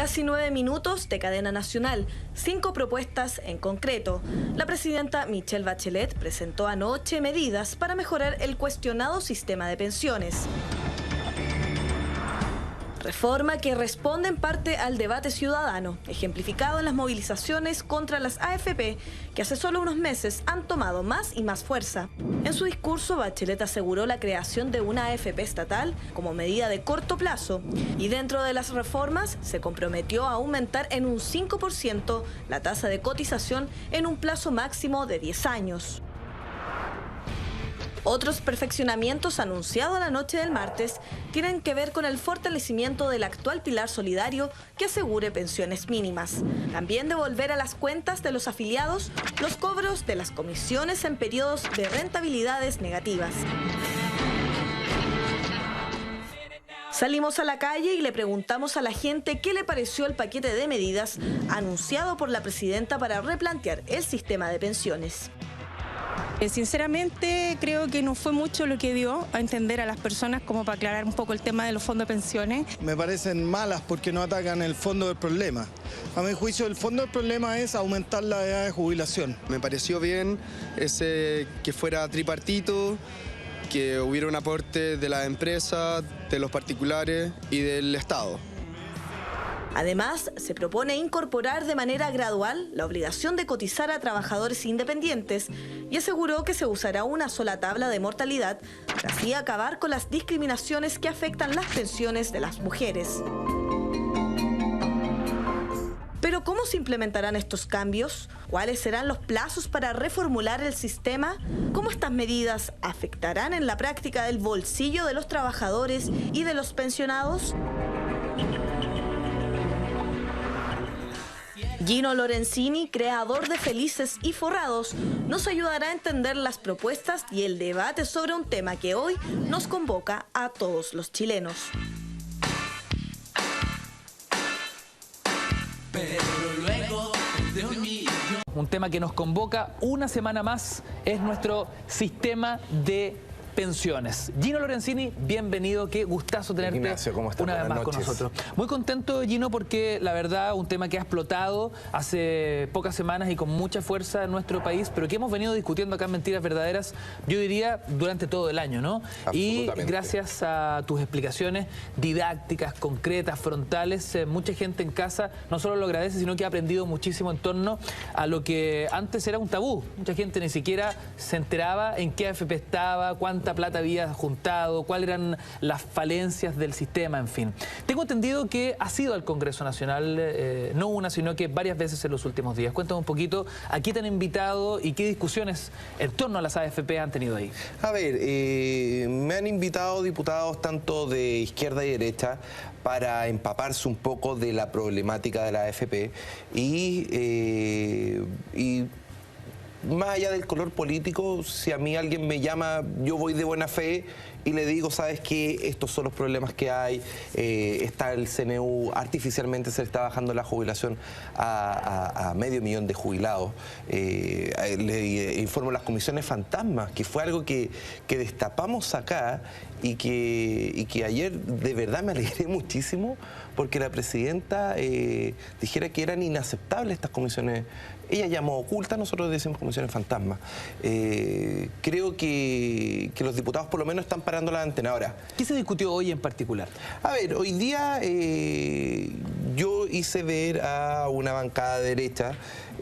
Casi 9 minutos de cadena nacional, 5 propuestas en concreto. La presidenta Michelle Bachelet presentó anoche medidas para mejorar el cuestionado sistema de pensiones. Reforma que responde en parte al debate ciudadano, ejemplificado en las movilizaciones contra las AFP, que hace solo unos meses han tomado más y más fuerza. En su discurso, Bachelet aseguró la creación de una AFP estatal como medida de corto plazo y dentro de las reformas se comprometió a aumentar en un 5% la tasa de cotización en un plazo máximo de 10 años. Otros perfeccionamientos anunciados la noche del martes tienen que ver con el fortalecimiento del actual pilar solidario que asegure pensiones mínimas. También devolver a las cuentas de los afiliados los cobros de las comisiones en periodos de rentabilidades negativas. Salimos a la calle y le preguntamos a la gente qué le pareció el paquete de medidas anunciado por la presidenta para replantear el sistema de pensiones. Sinceramente creo que no fue mucho lo que dio a entender a las personas como para aclarar un poco el tema de los fondos de pensiones. Me parecen malas porque no atacan el fondo del problema. A mi juicio el fondo del problema es aumentar la edad de jubilación. Me pareció bien que fuera tripartito, que hubiera un aporte de las empresas, de los particulares y del Estado. Además, se propone incorporar de manera gradual la obligación de cotizar a trabajadores independientes y aseguró que se usará una sola tabla de mortalidad para así acabar con las discriminaciones que afectan las pensiones de las mujeres. Pero ¿cómo se implementarán estos cambios? ¿Cuáles serán los plazos para reformular el sistema? ¿Cómo estas medidas afectarán en la práctica del bolsillo de los trabajadores y de los pensionados? Gino Lorenzini, creador de Felices y Forrados, nos ayudará a entender las propuestas y el debate sobre un tema que hoy nos convoca a todos los chilenos. Un tema que nos convoca una semana más es nuestro sistema de pensiones. Gino Lorenzini, bienvenido, qué gustazo tenerte. Ignacio, ¿cómo estás? Una vez más con nosotros. Muy contento, Gino, porque la verdad un tema que ha explotado hace pocas semanas y con mucha fuerza en nuestro país, pero que hemos venido discutiendo acá en Mentiras Verdaderas, yo diría, durante todo el año, ¿no? Y gracias a tus explicaciones didácticas, concretas, frontales, mucha gente en casa no solo lo agradece, sino que ha aprendido muchísimo en torno a lo que antes era un tabú. Mucha gente ni siquiera se enteraba en qué AFP estaba, cuánta plata había juntado, cuáles eran las falencias del sistema, en fin. Tengo entendido que has ido al Congreso Nacional, no una, sino que varias veces en los últimos días. Cuéntame un poquito, ¿a qué te han invitado y qué discusiones en torno a las AFP han tenido ahí? A ver, me han invitado diputados tanto de izquierda y derecha para empaparse un poco de la problemática de la AFP y más allá del color político, si a mí alguien me llama, yo voy de buena fe y le digo, ¿sabes qué? Estos son los problemas que hay. Está el CNU, artificialmente se le está bajando la jubilación a 500.000 de jubilados. Le informo las comisiones fantasmas, que fue algo que destapamos acá y que ayer de verdad me alegré muchísimo porque la presidenta dijera que eran inaceptables estas comisiones. Ella llamó ocultas, nosotros decimos comisiones fantasmas. Creo que los diputados por lo menos están parando la antena. Ahora, ¿qué se discutió hoy en particular? A ver, hoy día yo hice ver a una bancada derecha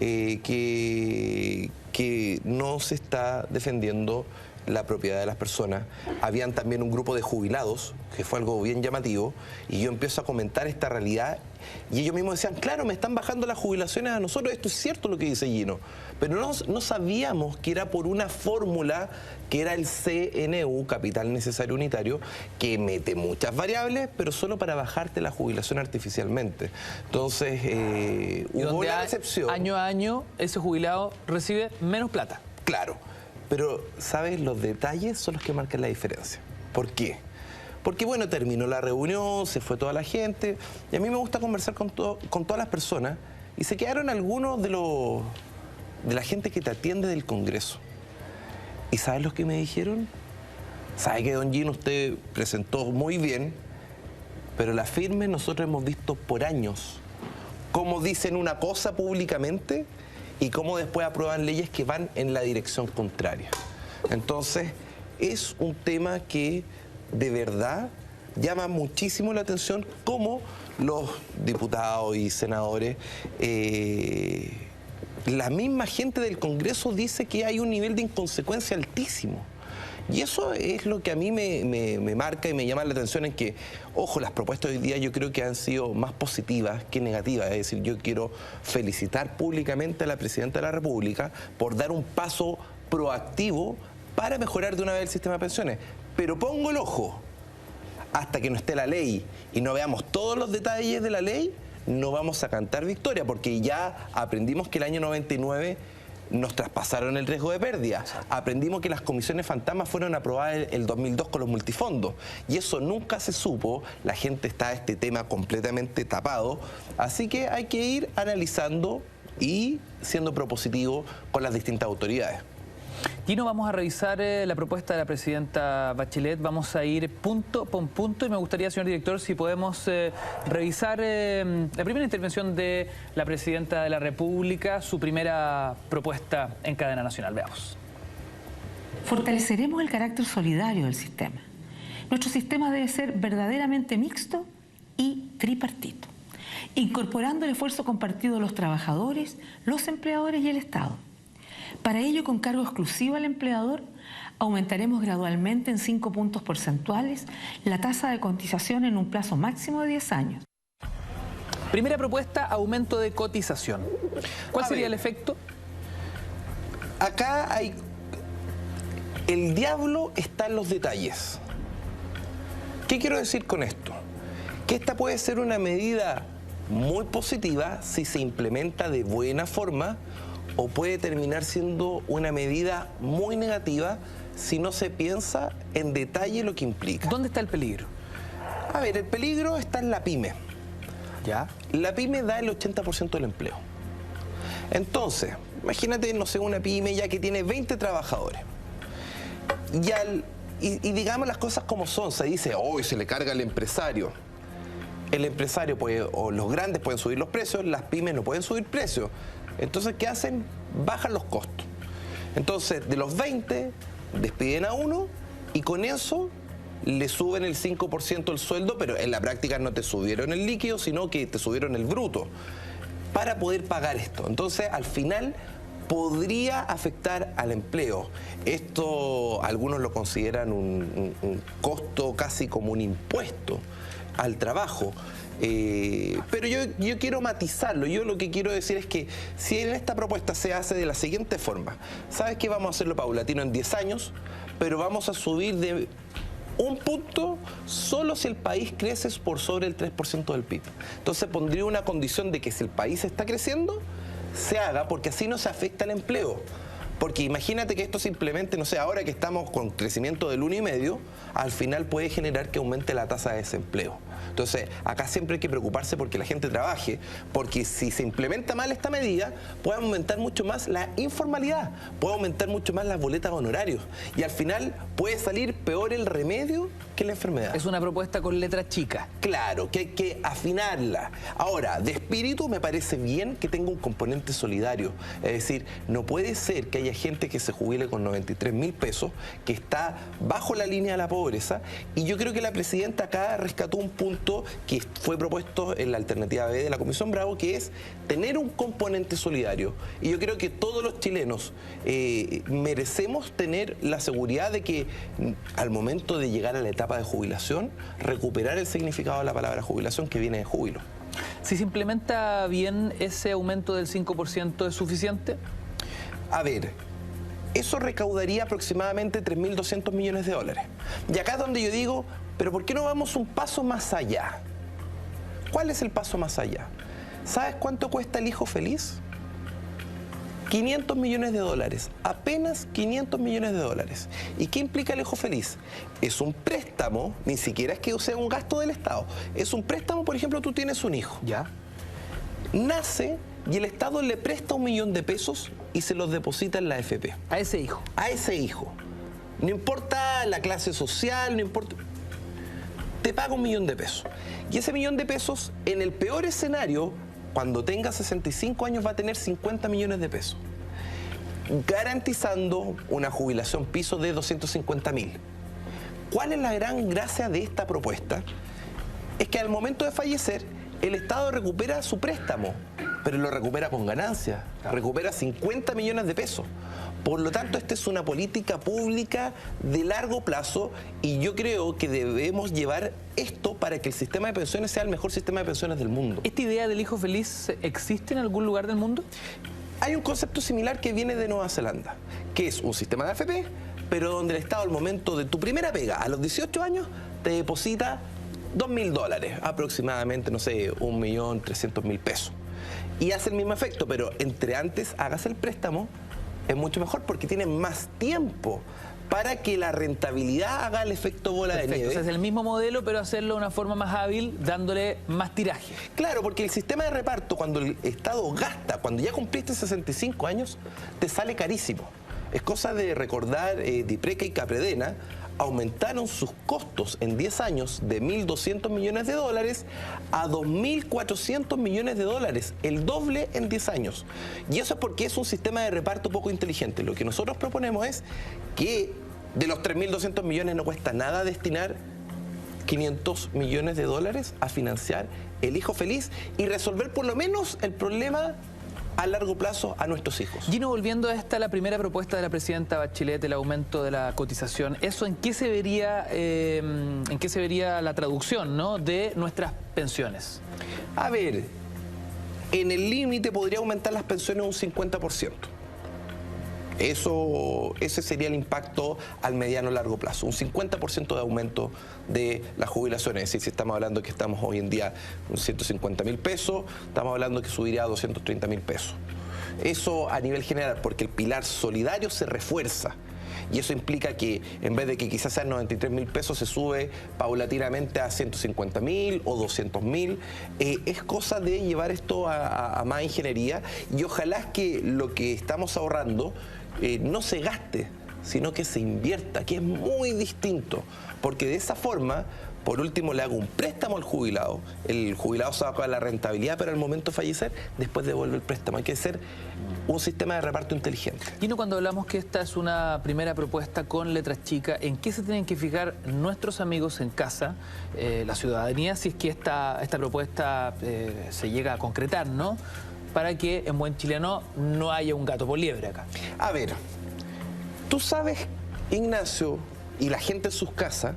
que no se está defendiendo la propiedad de las personas. Habían también un grupo de jubilados, que fue algo bien llamativo, y yo empiezo a comentar esta realidad y ellos mismos decían, claro, me están bajando las jubilaciones a nosotros, esto es cierto lo que dice Gino, pero no sabíamos que era por una fórmula que era el CNU, Capital Necesario Unitario, que mete muchas variables, pero solo para bajarte la jubilación artificialmente. Entonces, hubo una decepción. Año a año ese jubilado recibe menos plata. Claro. Pero, ¿sabes? Los detalles son los que marcan la diferencia. ¿Por qué? Porque, bueno, terminó la reunión, se fue toda la gente, y a mí me gusta conversar con todas las personas, y se quedaron algunos de la gente que te atiende del Congreso. ¿Y sabes lo que me dijeron? Sabe que don Gino usted presentó muy bien, pero la firme nosotros hemos visto por años cómo dicen una cosa públicamente y cómo después aprueban leyes que van en la dirección contraria. Entonces, es un tema que de verdad llama muchísimo la atención, cómo los diputados y senadores, la misma gente del Congreso dice que hay un nivel de inconsecuencia altísimo. Y eso es lo que a mí me marca y me llama la atención, en que, ojo, las propuestas de hoy día yo creo que han sido más positivas que negativas. Es decir, yo quiero felicitar públicamente a la Presidenta de la República por dar un paso proactivo para mejorar de una vez el sistema de pensiones. Pero pongo el ojo, hasta que no esté la ley y no veamos todos los detalles de la ley, no vamos a cantar victoria, porque ya aprendimos que el año 99... nos traspasaron el riesgo de pérdida. Aprendimos que las comisiones fantasmas fueron aprobadas el 2002 con los multifondos. Y eso nunca se supo. La gente está este tema completamente tapado. Así que hay que ir analizando y siendo propositivo con las distintas autoridades. Gino, vamos a revisar la propuesta de la presidenta Bachelet. Vamos a ir punto por punto y me gustaría, señor director, si podemos revisar la primera intervención de la presidenta de la República, su primera propuesta en cadena nacional. Veamos. Fortaleceremos el carácter solidario del sistema. Nuestro sistema debe ser verdaderamente mixto y tripartito, incorporando el esfuerzo compartido de los trabajadores, los empleadores y el Estado. Para ello, con cargo exclusivo al empleador, aumentaremos gradualmente en 5 puntos porcentuales la tasa de cotización en un plazo máximo de 10 años. Primera propuesta, aumento de cotización. ¿Cuál sería el efecto? Acá hay... El diablo está en los detalles. ¿Qué quiero decir con esto? Que esta puede ser una medida muy positiva si se implementa de buena forma, o puede terminar siendo una medida muy negativa si no se piensa en detalle lo que implica. ¿Dónde está el peligro? A ver, el peligro está en la pyme. ¿Ya? La pyme da el 80% del empleo. Entonces, imagínate, no sé, una pyme ya que tiene 20 trabajadores. Y digamos las cosas como son, se dice, hoy se le carga al empresario. El empresario puede, o los grandes pueden subir los precios, las pymes no pueden subir precios. Entonces, ¿qué hacen? Bajan los costos. Entonces, de los 20, despiden a uno y con eso le suben el 5% el sueldo, pero en la práctica no te subieron el líquido, sino que te subieron el bruto para poder pagar esto. Entonces, al final, podría afectar al empleo. Esto algunos lo consideran un costo casi como un impuesto al trabajo. Pero yo quiero matizarlo. Yo lo que quiero decir es que si en esta propuesta se hace de la siguiente forma, ¿sabes qué? Vamos a hacerlo paulatino en 10 años, pero vamos a subir de un punto solo si el país crece por sobre el 3% del PIB. Entonces pondría una condición de que si el país está creciendo, se haga, porque así no se afecta al empleo. Porque imagínate que esto simplemente, no sé, ahora que estamos con crecimiento del 1,5, al final puede generar que aumente la tasa de desempleo. Entonces, acá siempre hay que preocuparse porque la gente trabaje, porque si se implementa mal esta medida, puede aumentar mucho más la informalidad, puede aumentar mucho más las boletas de honorarios y al final puede salir peor el remedio que la enfermedad. Es una propuesta con letra chica. Claro, que hay que afinarla. Ahora, de espíritu me parece bien que tenga un componente solidario. Es decir, no puede ser que haya gente que se jubile con 93.000 pesos, que está bajo la línea de la pobreza, y yo creo que la presidenta acá rescató un punto que fue propuesto en la alternativa B de la Comisión Bravo, que es tener un componente solidario. Y yo creo que todos los chilenos merecemos tener la seguridad de que al momento de llegar a la etapa de jubilación, recuperar el significado de la palabra jubilación, que viene de júbilo. Si se implementa bien, ¿ese aumento del 5% es suficiente? A ver, eso recaudaría aproximadamente 3.200 millones de dólares. Y acá es donde yo digo, pero ¿por qué no vamos un paso más allá? ¿Cuál es el paso más allá? ¿Sabes cuánto cuesta el hijo feliz? 500 millones de dólares, apenas 500 millones de dólares. ¿Y qué implica el hijo feliz? Es un préstamo, ni siquiera es que sea un gasto del Estado. Es un préstamo, por ejemplo, tú tienes un hijo. ¿Ya? Nace y el Estado le presta 1 millón de pesos y se los deposita en la AFP. A ese hijo. A ese hijo. No importa la clase social, no importa... Te paga 1 millón de pesos. Y ese 1 millón de pesos, en el peor escenario, cuando tenga 65 años, va a tener 50 millones de pesos, garantizando una jubilación piso de 250.000. ¿Cuál es la gran gracia de esta propuesta? Es que al momento de fallecer, el Estado recupera su préstamo, pero lo recupera con ganancias, recupera 50 millones de pesos. Por lo tanto, esta es una política pública de largo plazo y yo creo que debemos llevar esto para que el sistema de pensiones sea el mejor sistema de pensiones del mundo. ¿Esta idea del hijo feliz existe en algún lugar del mundo? Hay un concepto similar que viene de Nueva Zelanda, que es un sistema de AFP, pero donde el Estado al momento de tu primera pega, a los 18 años, te deposita $2.000, aproximadamente, no sé, 1.300.000 pesos. Y hace el mismo efecto, pero entre antes hagas el préstamo, es mucho mejor porque tiene más tiempo para que la rentabilidad haga el efecto bola de nieve. O sea, es el mismo modelo, pero hacerlo de una forma más hábil, dándole más tiraje. Claro, porque el sistema de reparto, cuando el Estado gasta, cuando ya cumpliste 65 años, te sale carísimo. Es cosa de recordar, Dipreca y Capredena aumentaron sus costos en 10 años de $1.200 millones a $2.400 millones, el doble en 10 años. Y eso es porque es un sistema de reparto poco inteligente. Lo que nosotros proponemos es que de los 3.200 millones no cuesta nada destinar $500 millones a financiar el hijo feliz y resolver por lo menos el problema a largo plazo a nuestros hijos. Gino, volviendo a la primera propuesta de la presidenta Bachelet, el aumento de la cotización, ¿eso en qué se vería, la traducción, ¿no?, de nuestras pensiones? A ver, en el límite podría aumentar las pensiones un 50%. Ese sería el impacto al mediano largo plazo, un 50% de aumento de las jubilaciones. Es decir, si estamos hablando que estamos hoy en día con 150.000 pesos, estamos hablando que subiría a 230.000 pesos. Eso a nivel general, porque el pilar solidario se refuerza. Y eso implica que en vez de que quizás sean 93.000 pesos, se sube paulatinamente a 150.000 o 200.000. Es cosa de llevar esto a más ingeniería y ojalá que lo que estamos ahorrando no se gaste, sino que se invierta, que es muy distinto. Porque de esa forma, por último, le hago un préstamo al jubilado. El jubilado se va a pagar la rentabilidad, pero al momento de fallecer, después devuelve el préstamo. Hay que hacer un sistema de reparto inteligente. Gino, cuando hablamos que esta es una primera propuesta con letras chicas, ¿en qué se tienen que fijar nuestros amigos en casa, la ciudadanía, si es que esta propuesta se llega a concretar, ¿no?, para que en buen chileno no haya un gato por liebre acá? A ver, tú sabes, Ignacio, y la gente en sus casas,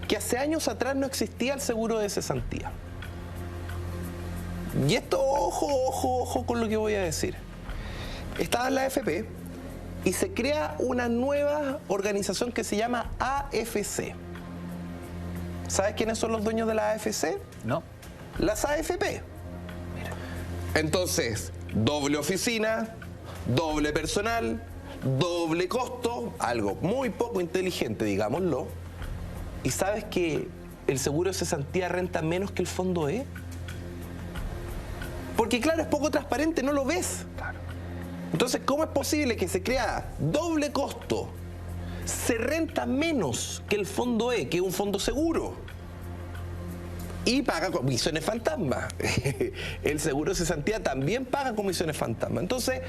que hace años atrás no existía el seguro de cesantía. Y esto, ojo con lo que voy a decir. Estaba en la AFP y se crea una nueva organización que se llama AFC. ¿Sabes quiénes son los dueños de la AFC? No. Las AFP. Entonces, doble oficina, doble personal, doble costo, algo muy poco inteligente, digámoslo. ¿Y sabes que el seguro de cesantía renta menos que el fondo E? Porque claro, es poco transparente, no lo ves. Entonces, ¿cómo es posible que se crea doble costo, se renta menos que el fondo E, que es un fondo seguro? Y paga comisiones fantasma. El seguro de cesantía también paga comisiones fantasma. Entonces,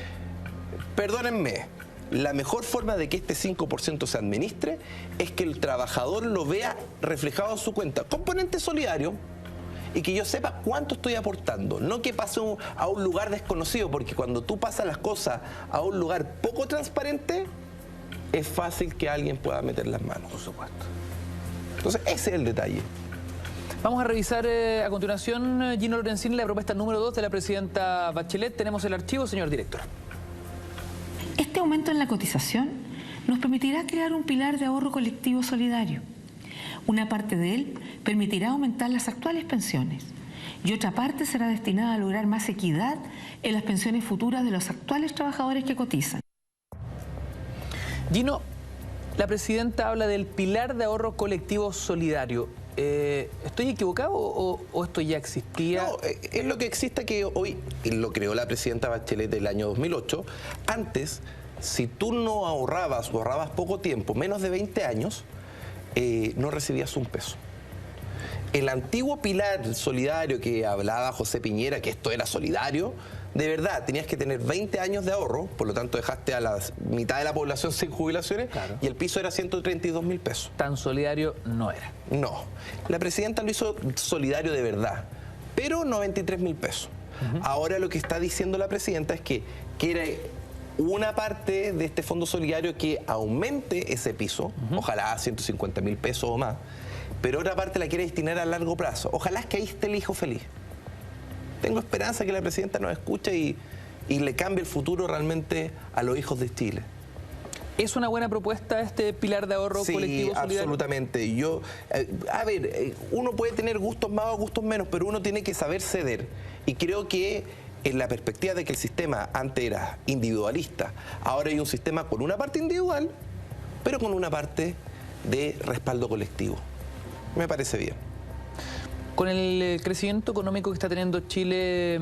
perdónenme, la mejor forma de que este 5% se administre es que el trabajador lo vea reflejado en su cuenta. Componente solidario, y que yo sepa cuánto estoy aportando. No que pase a un lugar desconocido, porque cuando tú pasas las cosas a un lugar poco transparente, es fácil que alguien pueda meter las manos. Por supuesto. Entonces, ese es el detalle. Vamos a revisar a continuación, Gino Lorenzini, la propuesta número 2 de la presidenta Bachelet. Tenemos el archivo, señor director. Este aumento en la cotización nos permitirá crear un pilar de ahorro colectivo solidario. Una parte de él permitirá aumentar las actuales pensiones y otra parte será destinada a lograr más equidad en las pensiones futuras de los actuales trabajadores que cotizan. Gino, la presidenta habla del pilar de ahorro colectivo solidario. ¿Estoy equivocado o esto ya existía? No, es lo que existe, que hoy lo creó la presidenta Bachelet del año 2008. Antes, si tú no ahorrabas o ahorrabas poco tiempo, menos de 20 años, no recibías un peso. el antiguo pilar solidario que hablaba José Piñera, que esto era solidario, de verdad, tenías que tener 20 años de ahorro, por lo tanto dejaste a la mitad de la población sin jubilaciones, claro, y el piso era 132.000 pesos. Tan solidario no era. No, la presidenta lo hizo solidario de verdad, pero 93.000 pesos. Ahora lo que está diciendo la presidenta es que quiere una parte de este fondo solidario que aumente ese piso, ojalá a 150.000 pesos o más, pero otra parte la quiere destinar a largo plazo. Ojalá es que ahí esté el hijo feliz. Tengo esperanza que la presidenta nos escuche y le cambie el futuro realmente a los hijos de Chile. ¿Es una buena propuesta este pilar de ahorro colectivo solidario? Sí, absolutamente. Uno puede tener gustos más o gustos menos, pero uno tiene que saber ceder. Y creo que en la perspectiva de que el sistema antes era individualista, ahora hay un sistema con una parte individual, pero con una parte de respaldo colectivo. Me parece bien. Con el crecimiento económico que está teniendo Chile,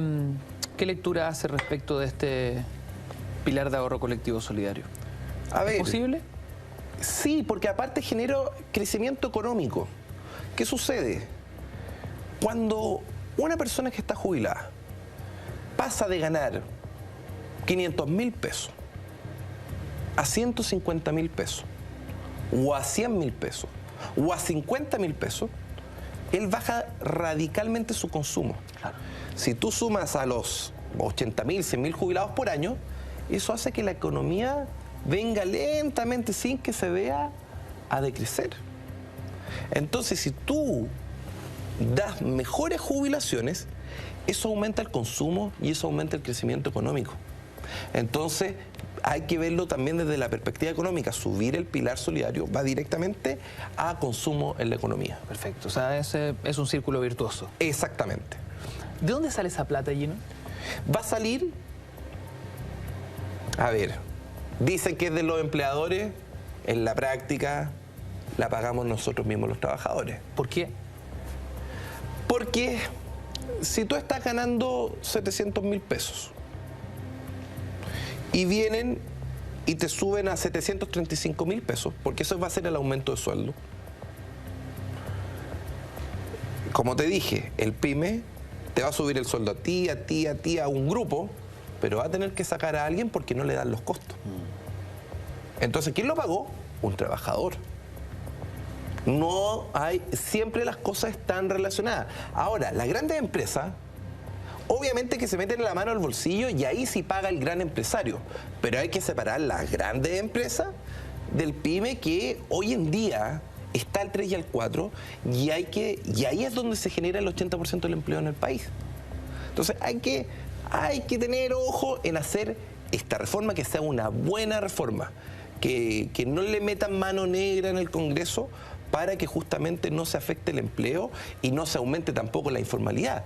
¿qué lectura hace respecto de este pilar de ahorro colectivo solidario? ¿Es posible? Sí, porque aparte genera crecimiento económico. ¿Qué sucede? Cuando una persona que está jubilada pasa de ganar 500.000 pesos a 150.000 pesos, o a 100.000 pesos, o a 50.000 pesos, él baja radicalmente su consumo. Claro. Si tú sumas a los 80.000, 100.000 jubilados por año, eso hace que la economía venga lentamente, sin que se vea, a decrecer. Entonces, si tú das mejores jubilaciones, eso aumenta el consumo y eso aumenta el crecimiento económico. Entonces, hay que verlo también desde la perspectiva económica. Subir el pilar solidario va directamente a consumo en la economía. Perfecto, o sea, es un círculo virtuoso. Exactamente. ¿De dónde sale esa plata, Gino? Va a salir, dicen que es de los empleadores, en la práctica la pagamos nosotros mismos los trabajadores. ¿Por qué? Porque si tú estás ganando 700.000 pesos y vienen y te suben a 735.000 pesos, porque eso va a ser el aumento de sueldo. Como te dije, el PYME te va a subir el sueldo a ti, a un grupo, pero va a tener que sacar a alguien porque no le dan los costos. Entonces, ¿quién lo pagó? Un trabajador. No hay, siempre las cosas están relacionadas. Ahora, las grandes empresas, obviamente que se meten la mano al bolsillo y ahí sí paga el gran empresario, pero hay que separar las grandes empresas del PYME, que hoy en día está al 3 y al 4, y ahí es donde se genera el 80% del empleo en el país. Entonces hay que tener ojo en hacer esta reforma, que sea una buena reforma, que no le metan mano negra en el Congreso para que justamente no se afecte el empleo y no se aumente tampoco la informalidad,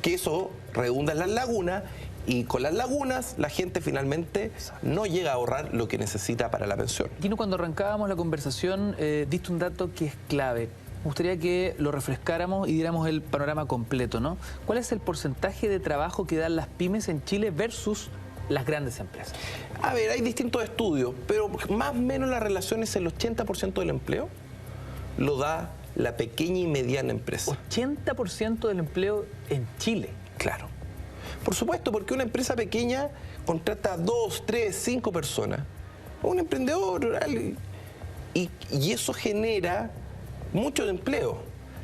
que eso redunda en las lagunas, y con las lagunas la gente finalmente no llega a ahorrar lo que necesita para la pensión. Gino, cuando arrancábamos la conversación, diste un dato que es clave. Me gustaría que lo refrescáramos y diéramos el panorama completo, ¿no? ¿Cuál es el porcentaje de trabajo que dan las pymes en Chile versus las grandes empresas? Hay distintos estudios, pero más o menos la relación es el 80% del empleo lo da la pequeña y mediana empresa. 80% del empleo en Chile. Claro. Por supuesto, porque una empresa pequeña contrata 2, 3, 5 personas. Un emprendedor rural. Y eso genera mucho empleo.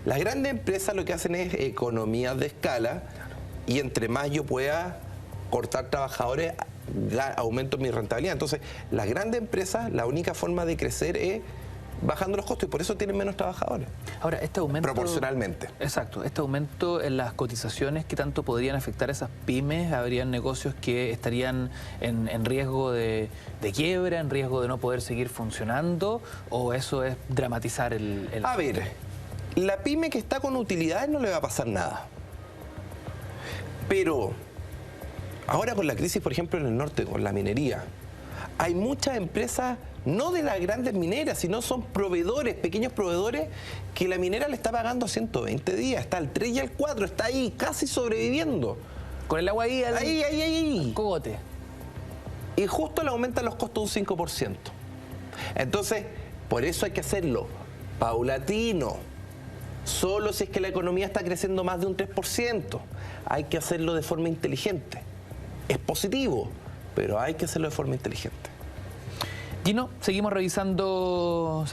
Las grandes empresas lo que hacen es economías de escala, y entre más yo pueda cortar trabajadores, aumento mi rentabilidad. Entonces, las grandes empresas, la única forma de crecer es bajando los costos, y por eso tienen menos trabajadores. Ahora, este aumento... Proporcionalmente. Exacto. Este aumento en las cotizaciones, ¿qué tanto podrían afectar a esas pymes? ¿Habrían negocios que estarían en riesgo de quiebra, en riesgo de no poder seguir funcionando? ¿O eso es dramatizar el... La pyme que está con utilidades no le va a pasar nada. Pero ahora con la crisis, por ejemplo, en el norte, con la minería, hay muchas empresas, no de las grandes mineras, sino son proveedores, pequeños proveedores, que la minera le está pagando a 120 días, está al 3 y al 4, está ahí casi sobreviviendo. Con el agua ahí, ahí. Cogote. Y justo le aumentan los costos un 5%. Entonces, por eso hay que hacerlo paulatino. solo si es que la economía está creciendo más de un 3%. Hay que hacerlo de forma inteligente. Es positivo, pero hay que hacerlo de forma inteligente. Gino, seguimos revisando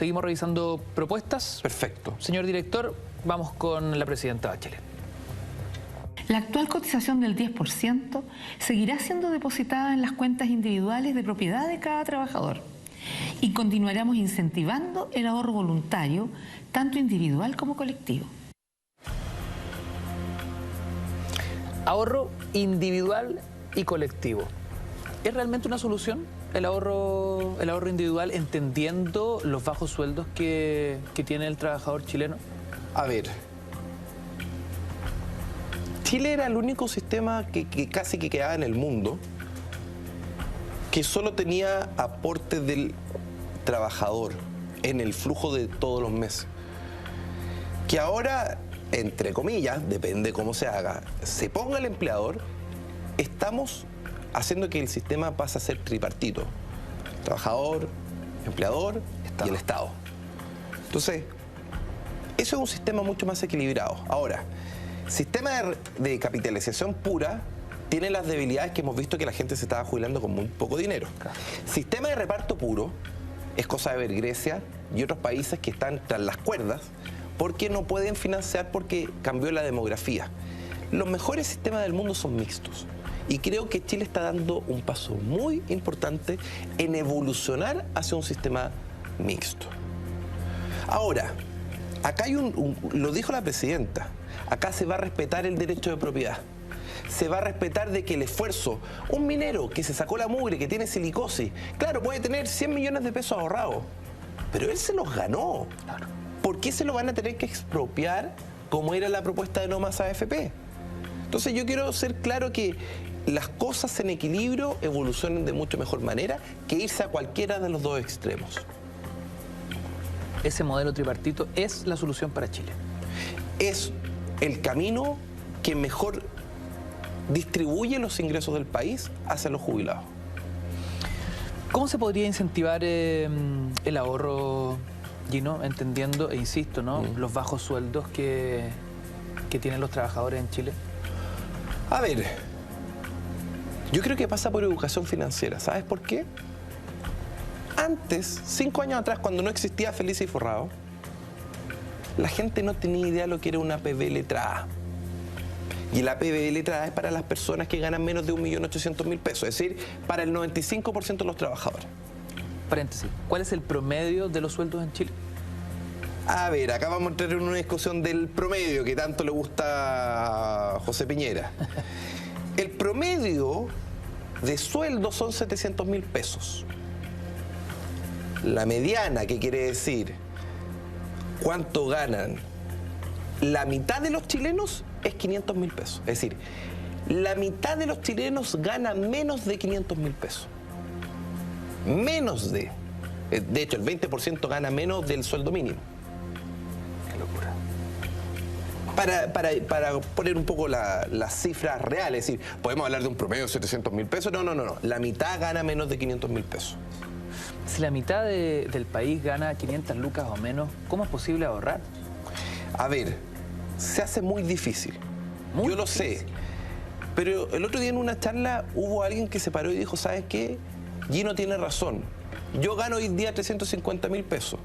propuestas. Perfecto. Señor director, vamos con la presidenta Bachelet. La actual cotización del 10% seguirá siendo depositada en las cuentas individuales de propiedad de cada trabajador y continuaremos incentivando el ahorro voluntario, tanto individual como colectivo. Ahorro individual y colectivo. ¿Es realmente una solución el ahorro individual, entendiendo los bajos sueldos que tiene el trabajador chileno? A ver, Chile era el único sistema que casi que quedaba en el mundo que solo tenía aporte del trabajador en el flujo de todos los meses. Que ahora, entre comillas, depende cómo se haga, se ponga el empleador, estamos haciendo que el sistema pase a ser tripartito. Trabajador, empleador y el Estado. Entonces, eso es un sistema mucho más equilibrado. Ahora, sistema de capitalización pura tiene las debilidades que hemos visto, que la gente se estaba jubilando con muy poco dinero. Sistema de reparto puro es cosa de ver Grecia y otros países que están tras las cuerdas porque no pueden financiar porque cambió la demografía. Los mejores sistemas del mundo son mixtos. Y creo que Chile está dando un paso muy importante en evolucionar hacia un sistema mixto. Ahora, acá hay lo dijo la presidenta, acá se va a respetar el derecho de propiedad. Se va a respetar de que el esfuerzo, un minero que se sacó la mugre, que tiene silicosis, claro, puede tener 100 millones de pesos ahorrados, pero él se los ganó. ¿Por qué se lo van a tener que expropiar como era la propuesta de No Más AFP? Entonces yo quiero ser claro que las cosas en equilibrio evolucionan de mucho mejor manera que irse a cualquiera de los dos extremos. ¿Ese modelo tripartito es la solución para Chile? Es el camino que mejor distribuye los ingresos del país hacia los jubilados. ¿Cómo se podría incentivar el ahorro, Gino, entendiendo, e insisto, ¿no? los bajos sueldos que tienen los trabajadores en Chile? A ver, yo creo que pasa por educación financiera. ¿Sabes por qué? Antes, 5 años atrás, cuando no existía Feliz y Forrado, la gente no tenía idea de lo que era una APB letrada. Y la APB letrada es para las personas que ganan menos de 1.800.000 pesos, es decir, para el 95% de los trabajadores. Paréntesis, ¿cuál es el promedio de los sueldos en Chile? A ver, acá vamos a entrar en una discusión del promedio que tanto le gusta a José Piñera. El promedio de sueldo son 700.000 pesos. La mediana, ¿qué quiere decir? ¿Cuánto ganan? La mitad de los chilenos es 500.000 pesos. Es decir, la mitad de los chilenos gana menos de 500.000 pesos. Menos de. De hecho, el 20% gana menos del sueldo mínimo. Qué locura. Para poner un poco las cifras reales, es decir, ¿podemos hablar de un promedio de 700.000 pesos? No. La mitad gana menos de 500.000 pesos. Si la mitad del país gana 500 lucas o menos, ¿cómo es posible ahorrar? A ver, se hace muy difícil. Yo lo sé. Pero el otro día en una charla hubo alguien que se paró y dijo, ¿sabes qué? Gino tiene razón. Yo gano hoy día 350.000 pesos.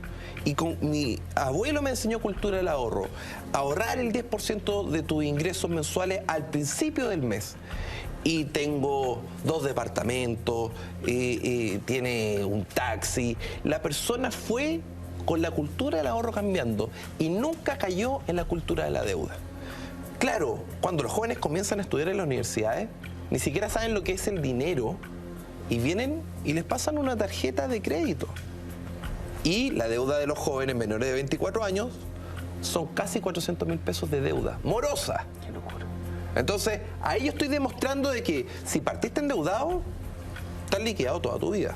Y con mi abuelo me enseñó cultura del ahorro. Ahorrar el 10% de tus ingresos mensuales al principio del mes. Y tengo 2 departamentos, tiene un taxi. La persona fue con la cultura del ahorro cambiando y nunca cayó en la cultura de la deuda. Claro, cuando los jóvenes comienzan a estudiar en las universidades, ni siquiera saben lo que es el dinero y vienen y les pasan una tarjeta de crédito. Y la deuda de los jóvenes menores de 24 años son casi 400.000 pesos de deuda morosa. Qué locura. Entonces, ahí yo estoy demostrando de que si partiste endeudado, estás liquidado toda tu vida.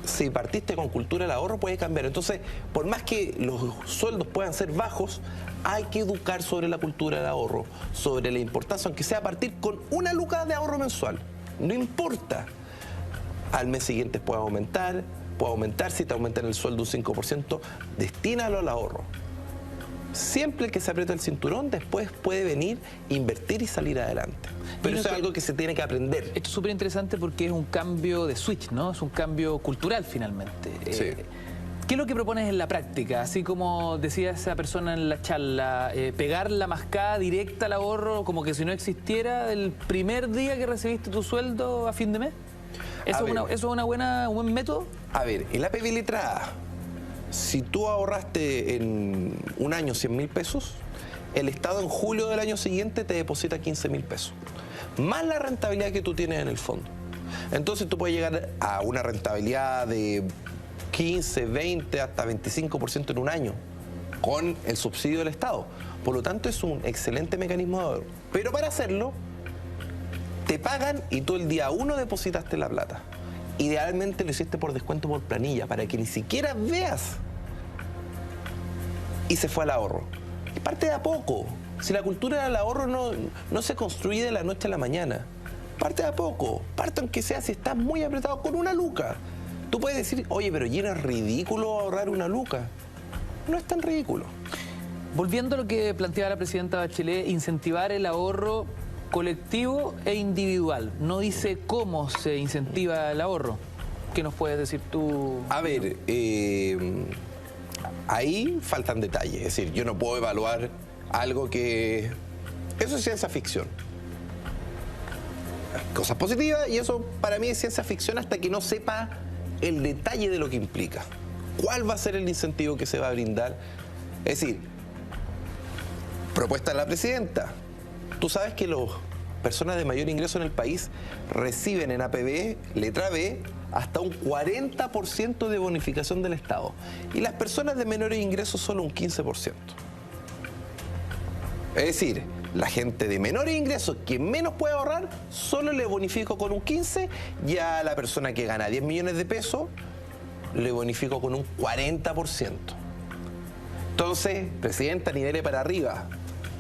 Si partiste con cultura del ahorro, puede cambiar. Entonces, por más que los sueldos puedan ser bajos, hay que educar sobre la cultura del ahorro, sobre la importancia, aunque sea partir con 1 luca de ahorro mensual. No importa. Al mes siguiente puede aumentar, si te aumentan el sueldo un 5%, destínalo al ahorro. Siempre el que se aprieta el cinturón después puede venir, invertir y salir adelante. Pero eso es algo que se tiene que aprender. Esto es súper interesante porque es un cambio de switch, ¿no? Es un cambio cultural finalmente. Sí. ¿Qué es lo que propones en la práctica? Así como decía esa persona en la charla, pegar la mascada directa al ahorro como que si no existiera el primer día que recibiste tu sueldo a fin de mes. ¿Eso es un buen método? A ver, el APB letra A, si tú ahorraste en un año 100.000 pesos, el Estado en julio del año siguiente te deposita 15.000 pesos, más la rentabilidad que tú tienes en el fondo. Entonces tú puedes llegar a una rentabilidad de 15, 20, hasta 25% en un año, con el subsidio del Estado. Por lo tanto, es un excelente mecanismo de ahorro. Pero para hacerlo, te pagan y tú el día 1 depositaste la plata. Idealmente lo hiciste por descuento por planilla, para que ni siquiera veas. Y se fue al ahorro. Y parte de a poco. Si la cultura del ahorro no se construye de la noche a la mañana. Parte de a poco. Parte aunque sea si estás muy apretado con una luca. Tú puedes decir, oye, pero Gino, es ridículo ahorrar una luca. No es tan ridículo. Volviendo a lo que planteaba la presidenta Bachelet, incentivar el ahorro colectivo e individual. No dice cómo se incentiva el ahorro. ¿Qué nos puedes decir tú? A ver, ahí faltan detalles. Es decir, yo no puedo evaluar algo que... Eso es ciencia ficción. Cosas positivas y eso para mí es ciencia ficción hasta que no sepa el detalle de lo que implica. ¿Cuál va a ser el incentivo que se va a brindar? Es decir, propuesta de la presidenta. Tú sabes que las personas de mayor ingreso en el país reciben en APB, letra B, hasta un 40% de bonificación del Estado. Y las personas de menores ingresos solo un 15%. Es decir, la gente de menores ingresos que menos puede ahorrar, solo le bonifico con un 15%, y a la persona que gana 10 millones de pesos, le bonifico con un 40%. Entonces, presidenta, nivele para arriba.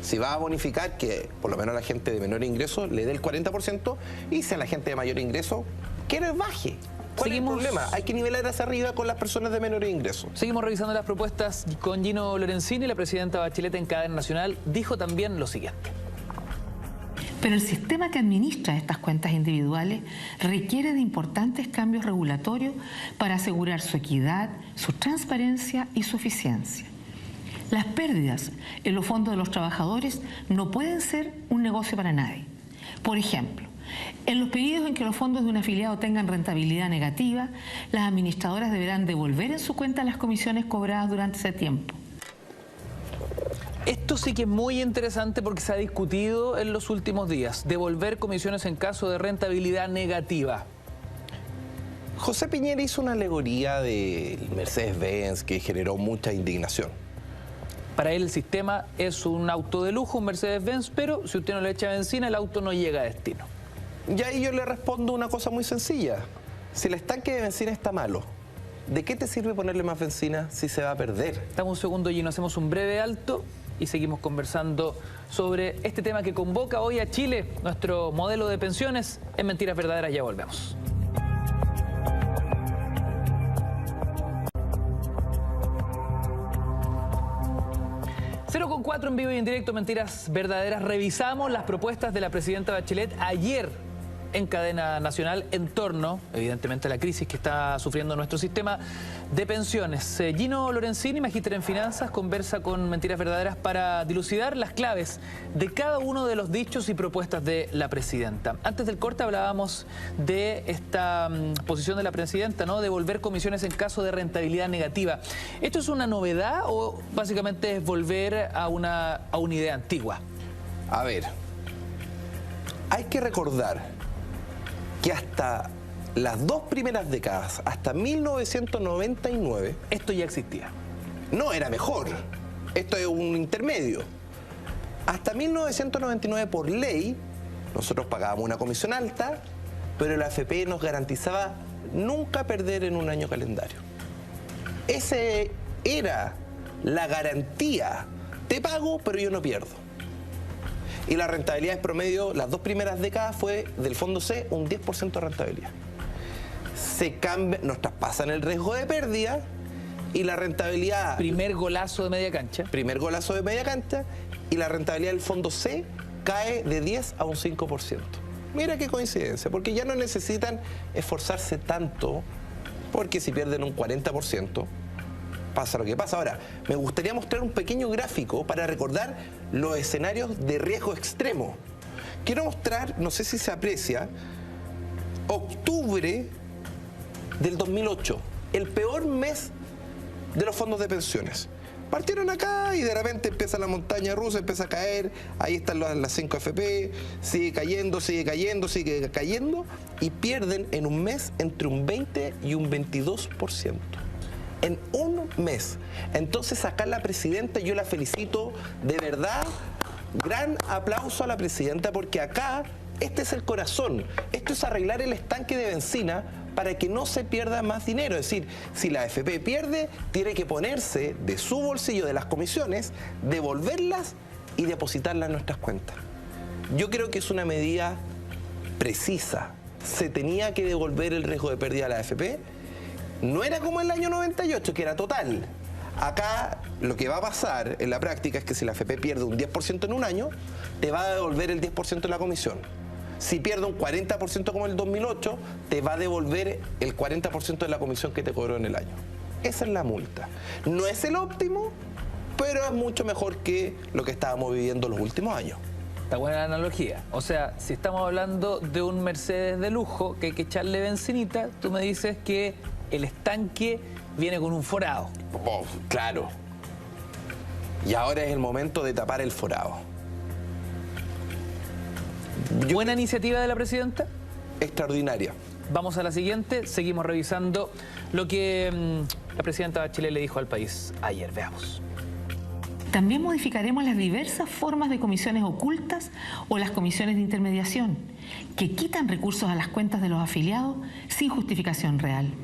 Si va a bonificar, que por lo menos a la gente de menor ingreso le dé el 40%, y si a la gente de mayor ingreso, que le baje. ¿Cuál es el problema? Hay que nivelar hacia arriba con las personas de menor ingreso. Seguimos revisando las propuestas con Gino Lorenzini. La presidenta Bachelet en cadena nacional dijo también lo siguiente. Pero el sistema que administra estas cuentas individuales requiere de importantes cambios regulatorios para asegurar su equidad, su transparencia y su eficiencia. Las pérdidas en los fondos de los trabajadores no pueden ser un negocio para nadie. Por ejemplo, en los periodos en que los fondos de un afiliado tengan rentabilidad negativa, las administradoras deberán devolver en su cuenta las comisiones cobradas durante ese tiempo. Esto sí que es muy interesante porque se ha discutido en los últimos días. Devolver comisiones en caso de rentabilidad negativa. José Piñera hizo una alegoría del Mercedes-Benz que generó mucha indignación. Para él el sistema es un auto de lujo, un Mercedes-Benz, pero si usted no le echa benzina, el auto no llega a destino. Y ahí yo le respondo una cosa muy sencilla. Si el estanque de benzina está malo, ¿de qué te sirve ponerle más benzina si se va a perder? Damos un segundo y nos hacemos un breve alto y seguimos conversando sobre este tema que convoca hoy a Chile, nuestro modelo de pensiones. En Mentiras Verdaderas ya volvemos. Con 4 en vivo y en directo, Mentiras Verdaderas. Revisamos las propuestas de la presidenta Bachelet ayer en cadena nacional en torno, evidentemente, a la crisis que está sufriendo nuestro sistema de pensiones. Gino Lorenzini, magíster en finanzas, conversa con Mentiras Verdaderas para dilucidar las claves de cada uno de los dichos y propuestas de la presidenta. Antes del corte hablábamos de esta posición de la presidenta, ¿no? Devolver comisiones en caso de rentabilidad negativa. ¿Esto es una novedad o básicamente es volver a una idea antigua? A ver, hay que recordar que hasta las 2 primeras décadas, hasta 1999... Esto ya existía. No, era mejor. Esto es un intermedio. Hasta 1999, por ley, nosotros pagábamos una comisión alta, pero la AFP nos garantizaba nunca perder en un año calendario. Ese era la garantía. Te pago, pero yo no pierdo. Y la rentabilidad en promedio, las 2 primeras décadas fue del Fondo C un 10% de rentabilidad. Se cambia, nos traspasan el riesgo de pérdida y la rentabilidad... Primer golazo de media cancha. Primer golazo de media cancha y la rentabilidad del fondo C cae de 10 a un 5%. Mira qué coincidencia, porque ya no necesitan esforzarse tanto, porque si pierden un 40%, pasa lo que pasa. Ahora, me gustaría mostrar un pequeño gráfico para recordar los escenarios de riesgo extremo. Quiero mostrar, no sé si se aprecia, octubre del 2008, el peor mes de los fondos de pensiones. Partieron acá y de repente empieza la montaña rusa, empieza a caer, ahí están las 5 AFP, sigue cayendo y pierden en un mes entre un 20 y un 22%. En un mes. Entonces acá la presidenta, yo la felicito, de verdad, gran aplauso a la presidenta, porque acá este es el corazón, esto es arreglar el estanque de benzina para que no se pierda más dinero. Es decir, si la AFP pierde, tiene que ponerse de su bolsillo, de las comisiones, devolverlas y depositarlas en nuestras cuentas. Yo creo que es una medida precisa. Se tenía que devolver el riesgo de pérdida a la AFP. No era como el año 98, que era total. Acá lo que va a pasar en la práctica es que si la AFP pierde un 10% en un año, te va a devolver el 10% de la comisión. Si pierde un 40% como el 2008, te va a devolver el 40% de la comisión que te cobró en el año. Esa es la multa. No es el óptimo, pero es mucho mejor que lo que estábamos viviendo los últimos años. Está buena la analogía. O sea, si estamos hablando de un Mercedes de lujo que hay que echarle bencinita, tú me dices que el estanque viene con un forado. Oh, claro. Y ahora es el momento de tapar el forado. ¿Buena iniciativa de la presidenta? Extraordinaria. Vamos a la siguiente. Seguimos revisando lo que la presidenta Bachelet le dijo al país ayer. Veamos. También modificaremos las diversas formas de comisiones ocultas o las comisiones de intermediación, que quitan recursos a las cuentas de los afiliados sin justificación real.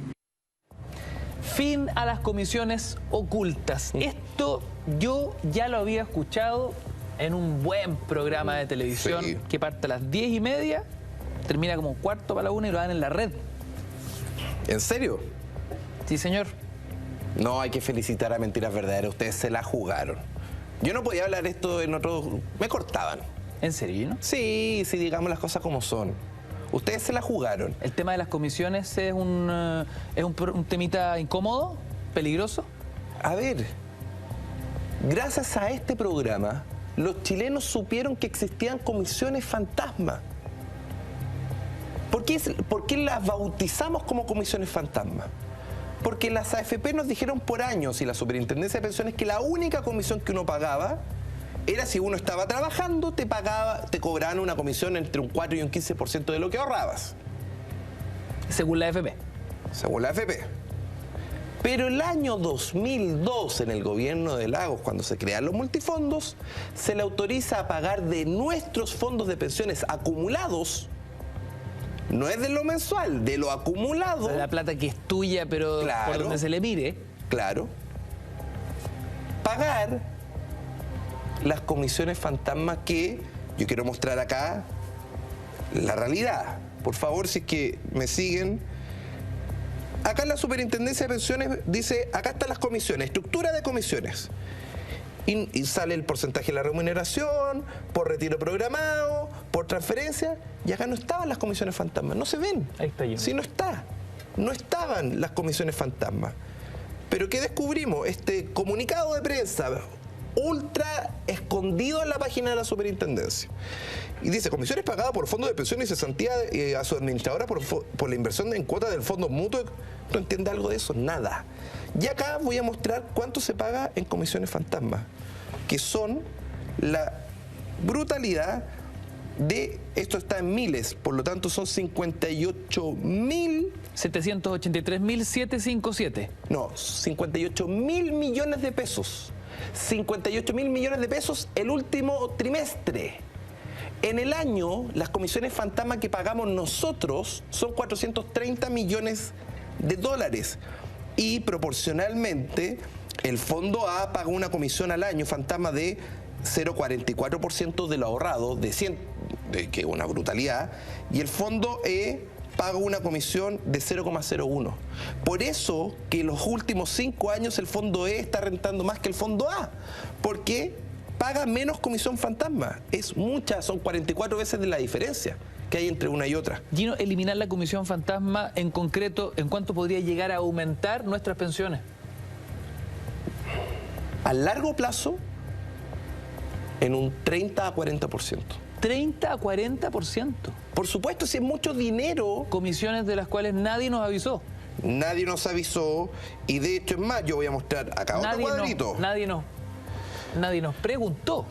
Fin a las comisiones ocultas. Esto yo ya lo había escuchado en un buen programa de televisión, sí, que parte a las 10:30, termina como 1:45 y lo dan en la red. ¿En serio? Sí, señor. No, hay que felicitar a Mentiras Verdaderas. Ustedes se la jugaron. Yo no podía hablar esto en otros... Me cortaban. ¿En serio, no? Sí, digamos las cosas como son. Ustedes se la jugaron. ¿El tema de las comisiones es un temita incómodo, peligroso? A ver, gracias a este programa, los chilenos supieron que existían comisiones fantasma. ¿Por qué las bautizamos como comisiones fantasma? Porque las AFP nos dijeron por años, y la Superintendencia de Pensiones, que la única comisión que uno pagaba era si uno estaba trabajando, te cobraban una comisión entre un 4 y un 15% de lo que ahorrabas. Según la AFP. Según la AFP. Pero el año 2002, en el gobierno de Lagos, cuando se crean los multifondos, se le autoriza a pagar de nuestros fondos de pensiones acumulados, no es de lo mensual, de lo acumulado. De la plata que es tuya, pero claro, por donde se le mire. Claro. Pagar las comisiones fantasmas que yo quiero mostrar acá la realidad. Por favor, si es que me siguen. Acá en la Superintendencia de Pensiones dice, acá están las comisiones, estructura de comisiones. Y sale el porcentaje de la remuneración, por retiro programado, por transferencia, y acá no estaban las comisiones fantasmas, no se ven. Ahí está yo. Sí, no está. No estaban las comisiones fantasmas. Pero ¿qué descubrimos? Este comunicado de prensa ultra escondido en la página de la Superintendencia. Y dice, comisiones pagadas por fondos de pensiones y cesantía a su administradora por la inversión en cuotas del fondo mutuo. ¿No entiende algo de eso? Nada. Y acá voy a mostrar cuánto se paga en comisiones fantasmas, que son la brutalidad de, esto está en miles, por lo tanto son 58.783.757. No, 58.000 millones de pesos. 58.000 millones de pesos el último trimestre. En el año, las comisiones fantasma que pagamos nosotros son 430 millones de dólares. Y proporcionalmente, el Fondo A paga una comisión al año fantasma de 0,44% de lo ahorrado, que es una brutalidad. Y el Fondo E paga una comisión de 0,01. Por eso que en los últimos 5 años el fondo E está rentando más que el fondo A, porque paga menos comisión fantasma. Es mucha, son 44 veces de la diferencia que hay entre una y otra. Gino, eliminar la comisión fantasma en concreto, ¿en cuánto podría llegar a aumentar nuestras pensiones? A largo plazo, en un 30 a 40%. 30 a 40%. Por supuesto, si es mucho dinero. Comisiones de las cuales nadie nos avisó. Nadie nos avisó, y de hecho es más, yo voy a mostrar acá otro cuadrito. Nadie nos preguntó.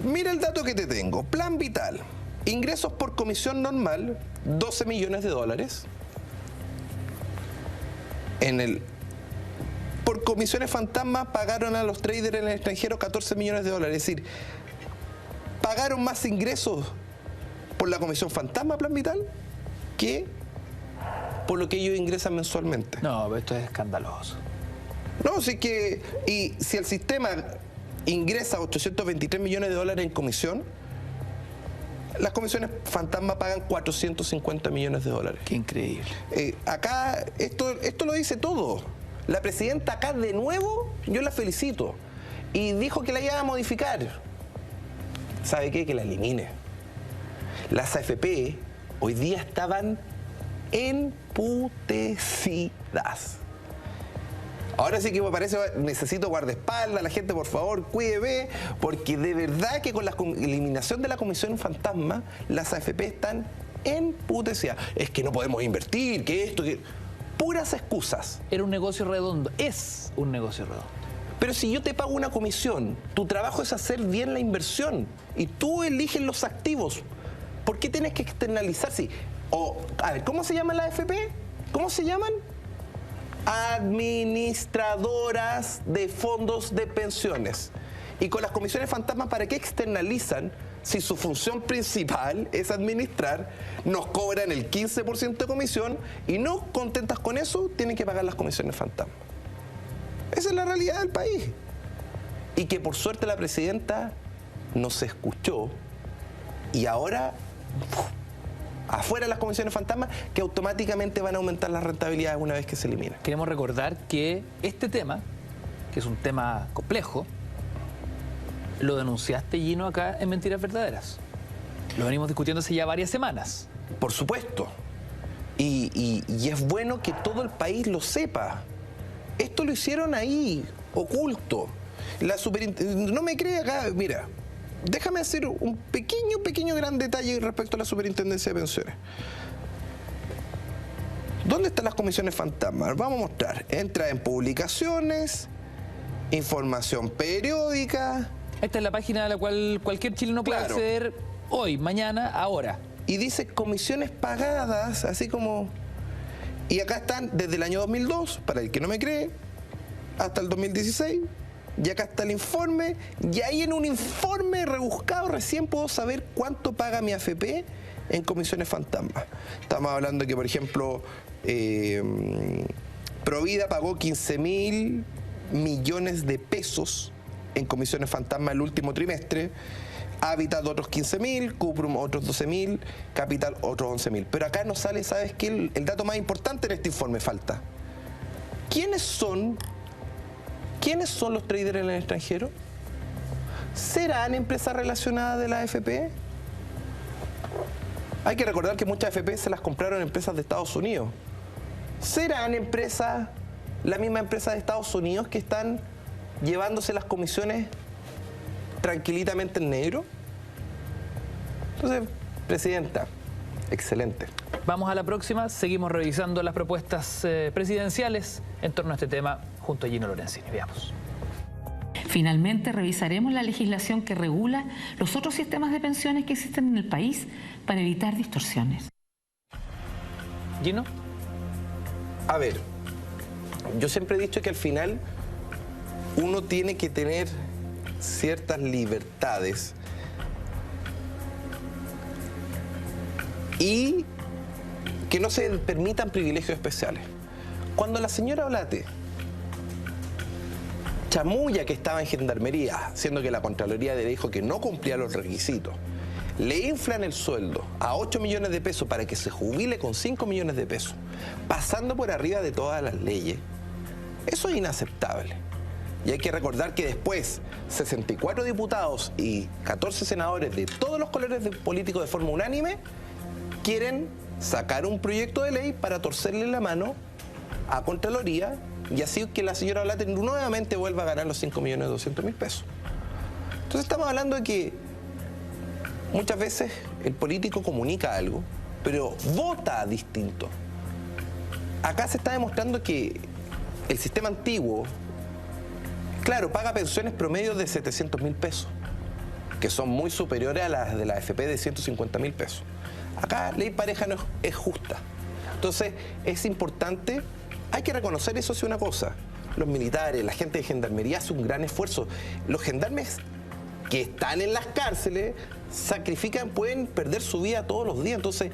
Mira el dato que te tengo. Plan Vital. Ingresos por comisión normal, 12 millones de dólares. Por comisiones fantasma pagaron a los traders en el extranjero 14 millones de dólares. Es decir, pagaron más ingresos por la comisión fantasma Plan Vital que por lo que ellos ingresan mensualmente. No, pero esto es escandaloso. No, sí que... Y si el sistema ingresa 823 millones de dólares en comisión, las comisiones fantasma pagan 450 millones de dólares. Qué increíble. Acá, esto lo dice todo. La presidenta acá de nuevo, yo la felicito. Y dijo que la iba a modificar. ¿Sabe qué? Que la elimine. Las AFP hoy día estaban emputecidas. Ahora sí que me parece, necesito guardaespaldas, la gente por favor cuídeme, porque de verdad que con la eliminación de la comisión fantasma, las AFP están emputecidas. Es que no podemos invertir, que esto, que... Puras excusas. Era un negocio redondo, es un negocio redondo. Pero si yo te pago una comisión, tu trabajo es hacer bien la inversión y tú eliges los activos. ¿Por qué tienes que externalizar? Sí. A ver, ¿cómo se llaman las AFP? ¿Cómo se llaman? Administradoras de fondos de pensiones. Y con las comisiones fantasmas, ¿para qué externalizan si su función principal es administrar? Nos cobran el 15% de comisión y no contentas con eso, tienen que pagar las comisiones fantasmas. Esa es la realidad del país. Y que por suerte la presidenta nos escuchó y ahora... afuera las comisiones fantasmas que automáticamente van a aumentar las rentabilidades una vez que se elimina. Queremos recordar que este tema, que es un tema complejo, lo denunciaste, Gino, acá en Mentiras Verdaderas. Lo venimos discutiendo hace ya varias semanas. Por supuesto. Y es bueno que todo el país lo sepa. Esto lo hicieron ahí, oculto. No me cree acá, mira. Déjame hacer un pequeño gran detalle respecto a la Superintendencia de Pensiones. ¿Dónde están las comisiones fantasmas? Vamos a mostrar. Entra en publicaciones, información periódica. Esta es la página a la cual cualquier chileno puede acceder hoy, mañana, ahora. Y dice comisiones pagadas, así como... Y acá están desde el año 2002, para el que no me cree, hasta el 2016... Y acá está el informe, y ahí en un informe rebuscado recién puedo saber cuánto paga mi AFP en comisiones fantasmas. Estamos hablando que, por ejemplo, Provida pagó 15.000 millones de pesos en comisiones fantasmas el último trimestre, Habitat otros 15.000, Cuprum otros 12.000, Capital otros 11.000. Pero acá no sale, ¿sabes qué? El dato más importante en este informe falta. ¿Quiénes son los traders en el extranjero? ¿Serán empresas relacionadas de la AFP? Hay que recordar que muchas AFP se las compraron empresas de Estados Unidos. ¿Serán empresas, la misma empresa de Estados Unidos que están llevándose las comisiones tranquilamente en negro? Entonces, presidenta, excelente. Vamos a la próxima, seguimos revisando las propuestas presidenciales en torno a este tema junto a Gino Lorenzini. Veamos. Finalmente, revisaremos la legislación que regula los otros sistemas de pensiones que existen en el país para evitar distorsiones. Gino. A ver, yo siempre he dicho que al final uno tiene que tener ciertas libertades y que no se permitan privilegios especiales. Cuando la señora Olate chamulla que estaba en Gendarmería, siendo que la Contraloría le dijo que no cumplía los requisitos, le inflan el sueldo a 8 millones de pesos para que se jubile con 5 millones de pesos, pasando por arriba de todas las leyes, eso es inaceptable. Y hay que recordar que después 64 diputados y 14 senadores de todos los colores políticos de forma unánime quieren sacar un proyecto de ley para torcerle la mano a Contraloría y así que la señora Olate nuevamente vuelva a ganar los 5.200.000 pesos. Entonces estamos hablando de que muchas veces el político comunica algo, pero vota distinto. Acá se está demostrando que el sistema antiguo, claro, paga pensiones promedio de 700.000 pesos, que son muy superiores a las de la AFP de 150.000 pesos. Acá ley pareja no es justa. Entonces es importante, hay que reconocer eso sí una cosa. Los militares, la gente de gendarmería hace un gran esfuerzo. Los gendarmes que están en las cárceles sacrifican, pueden perder su vida todos los días. Entonces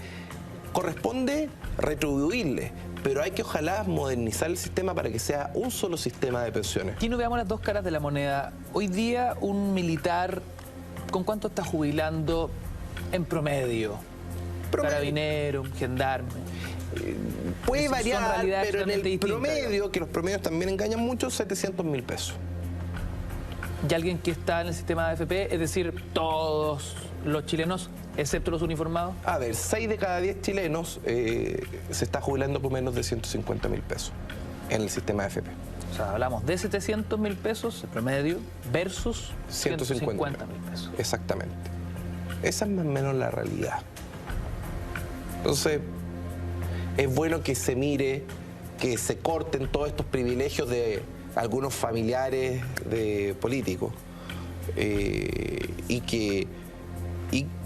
corresponde retribuirles, pero hay que ojalá modernizar el sistema para que sea un solo sistema de pensiones. Aquí no veamos las dos caras de la moneda. Hoy día un militar, ¿con cuánto está jubilando en promedio? Carabinero, un gendarme. Puede variar, pero en el distintas, promedio, que los promedios también engañan mucho, 700.000 pesos. Y alguien que está en el sistema de AFP, es decir, todos los chilenos, excepto los uniformados. A ver, 6 de cada 10 chilenos se está jubilando por menos de 150.000 pesos en el sistema de AFP. O sea, hablamos de 700.000 pesos el promedio versus 150.000 pesos. Exactamente. Esa es más o menos la realidad. Entonces, es bueno que se mire, que se corten todos estos privilegios de algunos familiares de políticos,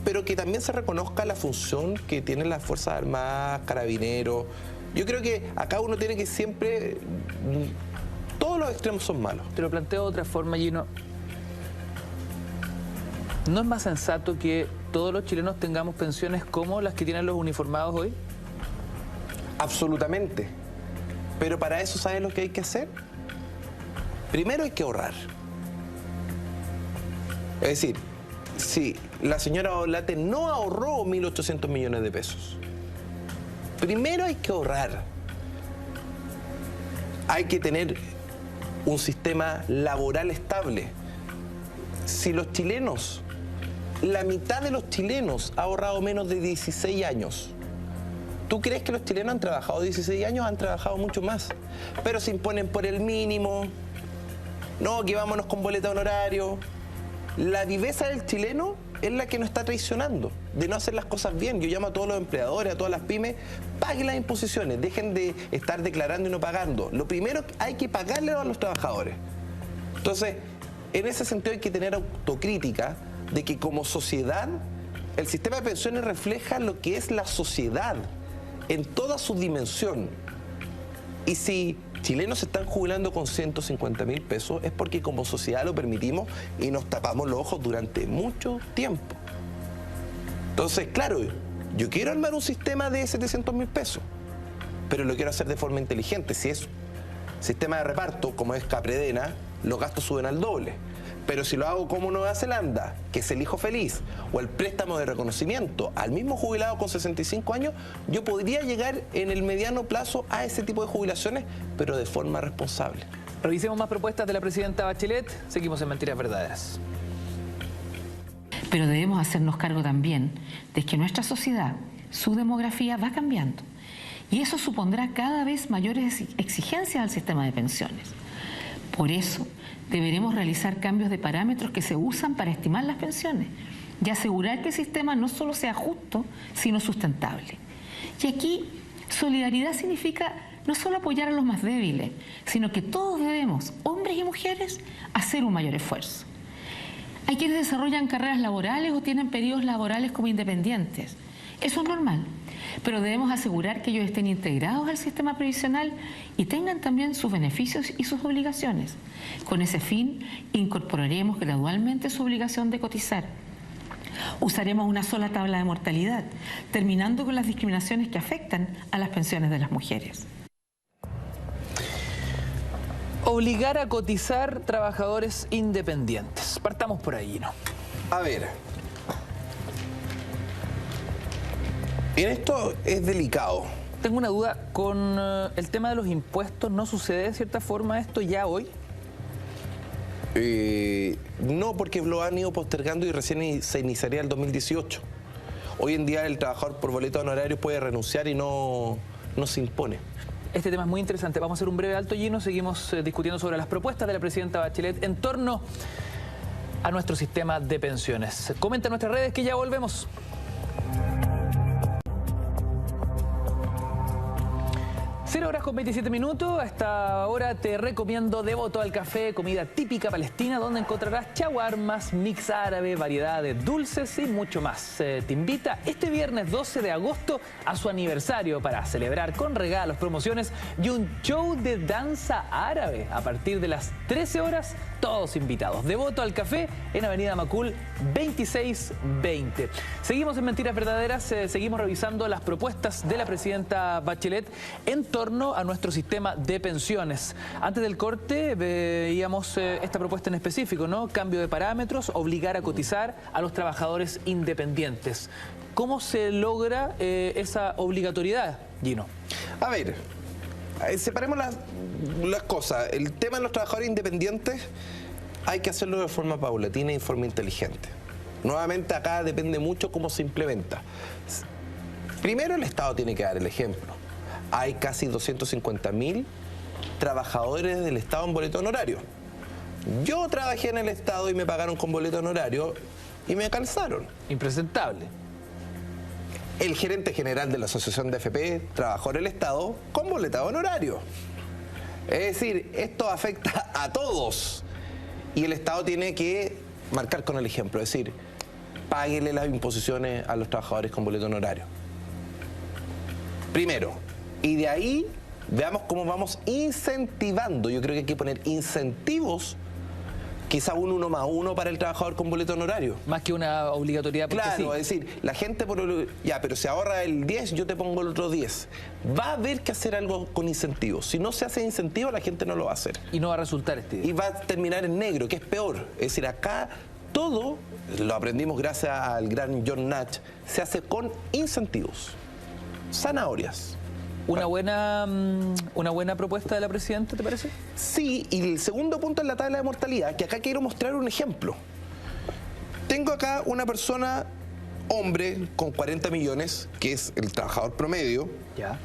pero que también se reconozca la función que tienen las Fuerzas Armadas, Carabineros. Yo creo que acá uno tiene que siempre... Todos los extremos son malos. Te lo planteo de otra forma, Gino. ¿No es más sensato que todos los chilenos tengamos pensiones como las que tienen los uniformados hoy? Absolutamente. Pero para eso, ¿sabes lo que hay que hacer? Primero hay que ahorrar. Es decir, si la señora Olate no ahorró 1.800 millones de pesos, primero hay que ahorrar. Hay que tener un sistema laboral estable. Si los chilenos, la mitad de los chilenos ha ahorrado menos de 16 años, ¿tú crees que los chilenos han trabajado 16 años? Han trabajado mucho más. Pero se imponen por el mínimo. No, que vámonos con boleta de honorario. La viveza del chileno es la que nos está traicionando, de no hacer las cosas bien. Yo llamo a todos los empleadores, a todas las pymes, paguen las imposiciones, dejen de estar declarando y no pagando. Lo primero, hay que pagarle a los trabajadores. Entonces, en ese sentido hay que tener autocrítica de que como sociedad, el sistema de pensiones refleja lo que es la sociedad en toda su dimensión. Y si chilenos se están jubilando con 150.000 pesos es porque como sociedad lo permitimos y nos tapamos los ojos durante mucho tiempo. Entonces, claro, yo quiero armar un sistema de 700.000 pesos, pero lo quiero hacer de forma inteligente. Si es sistema de reparto, como es Capredena, los gastos suben al doble. Pero si lo hago como Nueva Zelanda, que es el hijo feliz, o el préstamo de reconocimiento al mismo jubilado con 65 años, yo podría llegar en el mediano plazo a ese tipo de jubilaciones, pero de forma responsable. Revisemos más propuestas de la presidenta Bachelet. Seguimos en Mentiras Verdaderas. Pero debemos hacernos cargo también de que nuestra sociedad, su demografía va cambiando. Y eso supondrá cada vez mayores exigencias al sistema de pensiones. Por eso, deberemos realizar cambios de parámetros que se usan para estimar las pensiones y asegurar que el sistema no solo sea justo, sino sustentable. Y aquí, solidaridad significa no solo apoyar a los más débiles, sino que todos debemos, hombres y mujeres, hacer un mayor esfuerzo. Hay quienes desarrollan carreras laborales o tienen periodos laborales como independientes. Eso es normal, pero debemos asegurar que ellos estén integrados al sistema previsional y tengan también sus beneficios y sus obligaciones. Con ese fin, incorporaremos gradualmente su obligación de cotizar. Usaremos una sola tabla de mortalidad, terminando con las discriminaciones que afectan a las pensiones de las mujeres. Obligar a cotizar trabajadores independientes. Partamos por ahí, ¿no? A ver, En esto es delicado. Tengo una duda, con el tema de los impuestos, ¿no sucede de cierta forma esto ya hoy? No, porque lo han ido postergando y recién se iniciaría el 2018. Hoy en día el trabajador por boleto de honorarios puede renunciar y no se impone. Este tema es muy interesante. Vamos a hacer un breve alto, Gino. Seguimos discutiendo sobre las propuestas de la presidenta Bachelet en torno a nuestro sistema de pensiones. Comenta en nuestras redes que ya volvemos. 0:27. A esta hora te recomiendo Devoto al Café, comida típica palestina, donde encontrarás shawarmas, mix árabe, variedad de dulces y mucho más. Te invita este viernes 12 de agosto a su aniversario para celebrar con regalos, promociones y un show de danza árabe a partir de las 13 horas. Todos invitados. Devoto al Café en Avenida Macul 2620. Seguimos en Mentiras Verdaderas, seguimos revisando las propuestas de la presidenta Bachelet en torno a nuestro sistema de pensiones. Antes del corte veíamos esta propuesta en específico, ¿no? Cambio de parámetros, obligar a cotizar a los trabajadores independientes. ¿Cómo se logra esa obligatoriedad, Gino? A ver, separemos las cosas. El tema de los trabajadores independientes hay que hacerlo de forma paulatina y de forma inteligente. Nuevamente acá depende mucho cómo se implementa. Primero el Estado tiene que dar el ejemplo. Hay casi 250.000 trabajadores del Estado en boleto honorario. Yo trabajé en el Estado y me pagaron con boleto honorario y me calzaron. Impresentable. El gerente general de la Asociación de AFP trabajó en el Estado con boleto honorario. Es decir, esto afecta a todos y el Estado tiene que marcar con el ejemplo, es decir, páguenle las imposiciones a los trabajadores con boleto honorario. Primero, y de ahí veamos cómo vamos incentivando. Yo creo que hay que poner incentivos, quizá un 1+1 para el trabajador con boleto honorario. Más que una obligatoriedad. Claro, sí. es decir, la gente ya, pero se ahorra el 10, yo te pongo el otro 10. Va a haber que hacer algo con incentivos. Si no se hace incentivo, la gente no lo va a hacer. Y no va a resultar este día. Y va a terminar en negro, que es peor. Es decir, acá todo, lo aprendimos gracias al gran John Nash, se hace con incentivos. Zanahorias. ¿Una buena propuesta de la presidenta, te parece? Sí, y el segundo punto es la tabla de mortalidad, que acá quiero mostrar un ejemplo. Tengo acá una persona, hombre, con 40 millones, que es el trabajador promedio. Ya.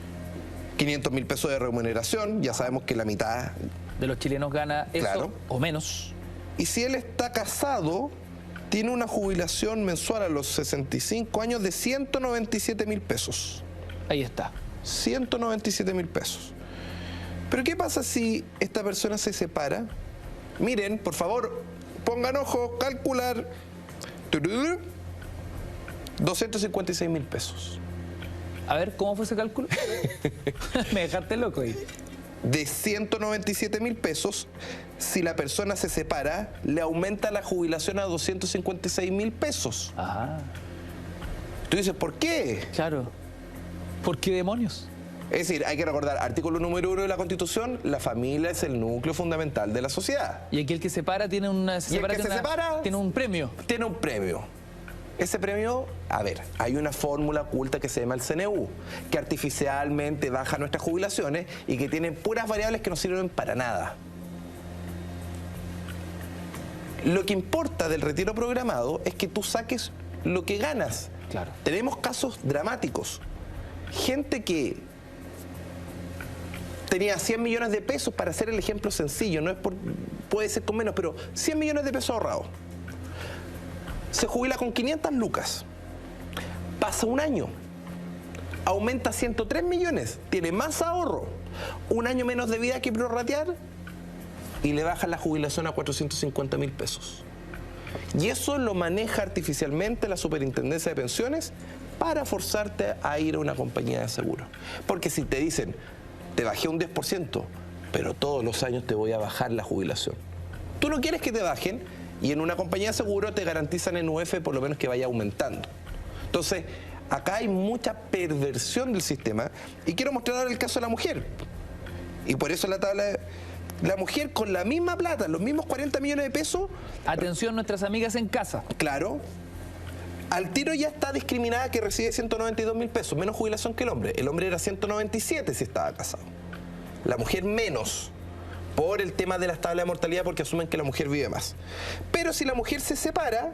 500.000 pesos de remuneración, ya sabemos que la mitad de los chilenos gana eso, claro, o menos. Y si él está casado, tiene una jubilación mensual a los 65 años de 197.000 pesos. Ahí está. 197.000 pesos. Pero ¿qué pasa si esta persona se separa? Miren, por favor, pongan ojo, calcular. 256.000 pesos. A ver, ¿cómo fue ese cálculo? Me dejaste loco ahí. De 197.000 pesos, si la persona se separa, le aumenta la jubilación a 256.000 pesos. Ajá. Tú dices, ¿por qué? Claro. ¿Por qué demonios? Es decir, hay que recordar, artículo número 1 de la Constitución, la familia es el núcleo fundamental de la sociedad. Y aquí el que separa tiene una... tiene un premio. Tiene un premio. Ese premio, a ver, hay una fórmula oculta que se llama el CNU, que artificialmente baja nuestras jubilaciones y que tiene puras variables que no sirven para nada. Lo que importa del retiro programado es que tú saques lo que ganas. Claro. Tenemos casos dramáticos. Gente que tenía 100 millones de pesos, para hacer el ejemplo sencillo, no es puede ser con menos, pero 100 millones de pesos ahorrados. Se jubila con 500 lucas. Pasa un año. Aumenta 103 millones. Tiene más ahorro. Un año menos de vida que prorratear. Y le bajan la jubilación a 450.000 pesos. Y eso lo maneja artificialmente la Superintendencia de Pensiones para forzarte a ir a una compañía de seguro. Porque si te dicen, te bajé un 10%, pero todos los años te voy a bajar la jubilación. Tú no quieres que te bajen y en una compañía de seguro te garantizan en UF por lo menos que vaya aumentando. Entonces, acá hay mucha perversión del sistema y quiero mostrar ahora el caso de la mujer. Y por eso la tabla... La mujer con la misma plata, los mismos 40 millones de pesos... Atención, nuestras amigas en casa. Claro. al tiro ya está discriminada que recibe 192.000 pesos, menos jubilación que el hombre. El hombre era 197 si estaba casado. La mujer menos, por el tema de la tabla de mortalidad, porque asumen que la mujer vive más. Pero si la mujer se separa,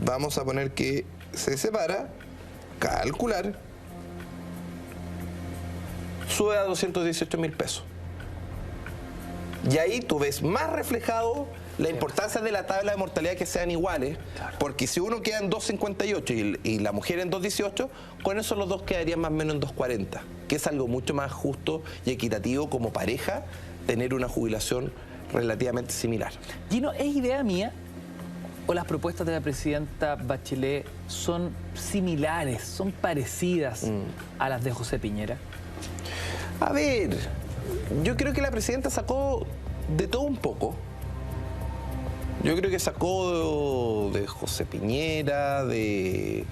vamos a poner que se separa, calcular, sube a 218.000 pesos. Y ahí tú ves más reflejado la importancia de la tabla de mortalidad que sean iguales, porque si uno queda en 2.58 y la mujer en 2.18, con eso los dos quedarían más o menos en 2.40, que es algo mucho más justo y equitativo como pareja, tener una jubilación relativamente similar. Gino, ¿es idea mía o las propuestas de la presidenta Bachelet son similares, son parecidas a las de José Piñera? A ver, yo creo que la presidenta sacó de todo un poco. Yo creo que sacó de José Piñera, de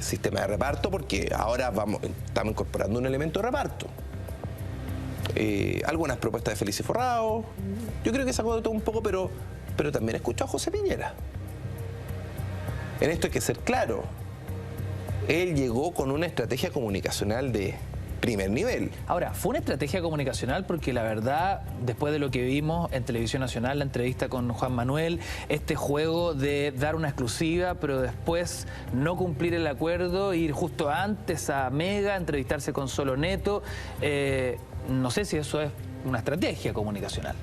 sistema de reparto, porque ahora estamos incorporando un elemento de reparto. Algunas propuestas de Feliz y Forrado. Yo creo que sacó de todo un poco, pero también escuchó a José Piñera. En esto hay que ser claro. Él llegó con una estrategia comunicacional de primer nivel. Ahora, fue una estrategia comunicacional porque la verdad, después de lo que vimos en Televisión Nacional, la entrevista con Juan Manuel, este juego de dar una exclusiva, pero después no cumplir el acuerdo, ir justo antes a Mega, entrevistarse con Solo Neto, no sé si eso es una estrategia comunicacional.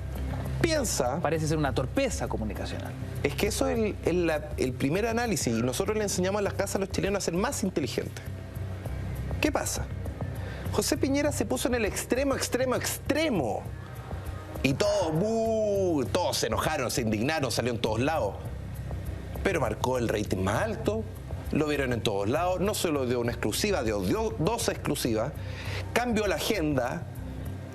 Piensa... Parece ser una torpeza comunicacional. Es que eso es el primer análisis, y nosotros le enseñamos en las casas a los chilenos a ser más inteligentes. ¿Qué pasa? José Piñera se puso en el extremo. Y todos se enojaron, se indignaron, salió en todos lados. Pero marcó el rating más alto, lo vieron en todos lados, no solo dio una exclusiva, dio 2 exclusivas, cambió la agenda.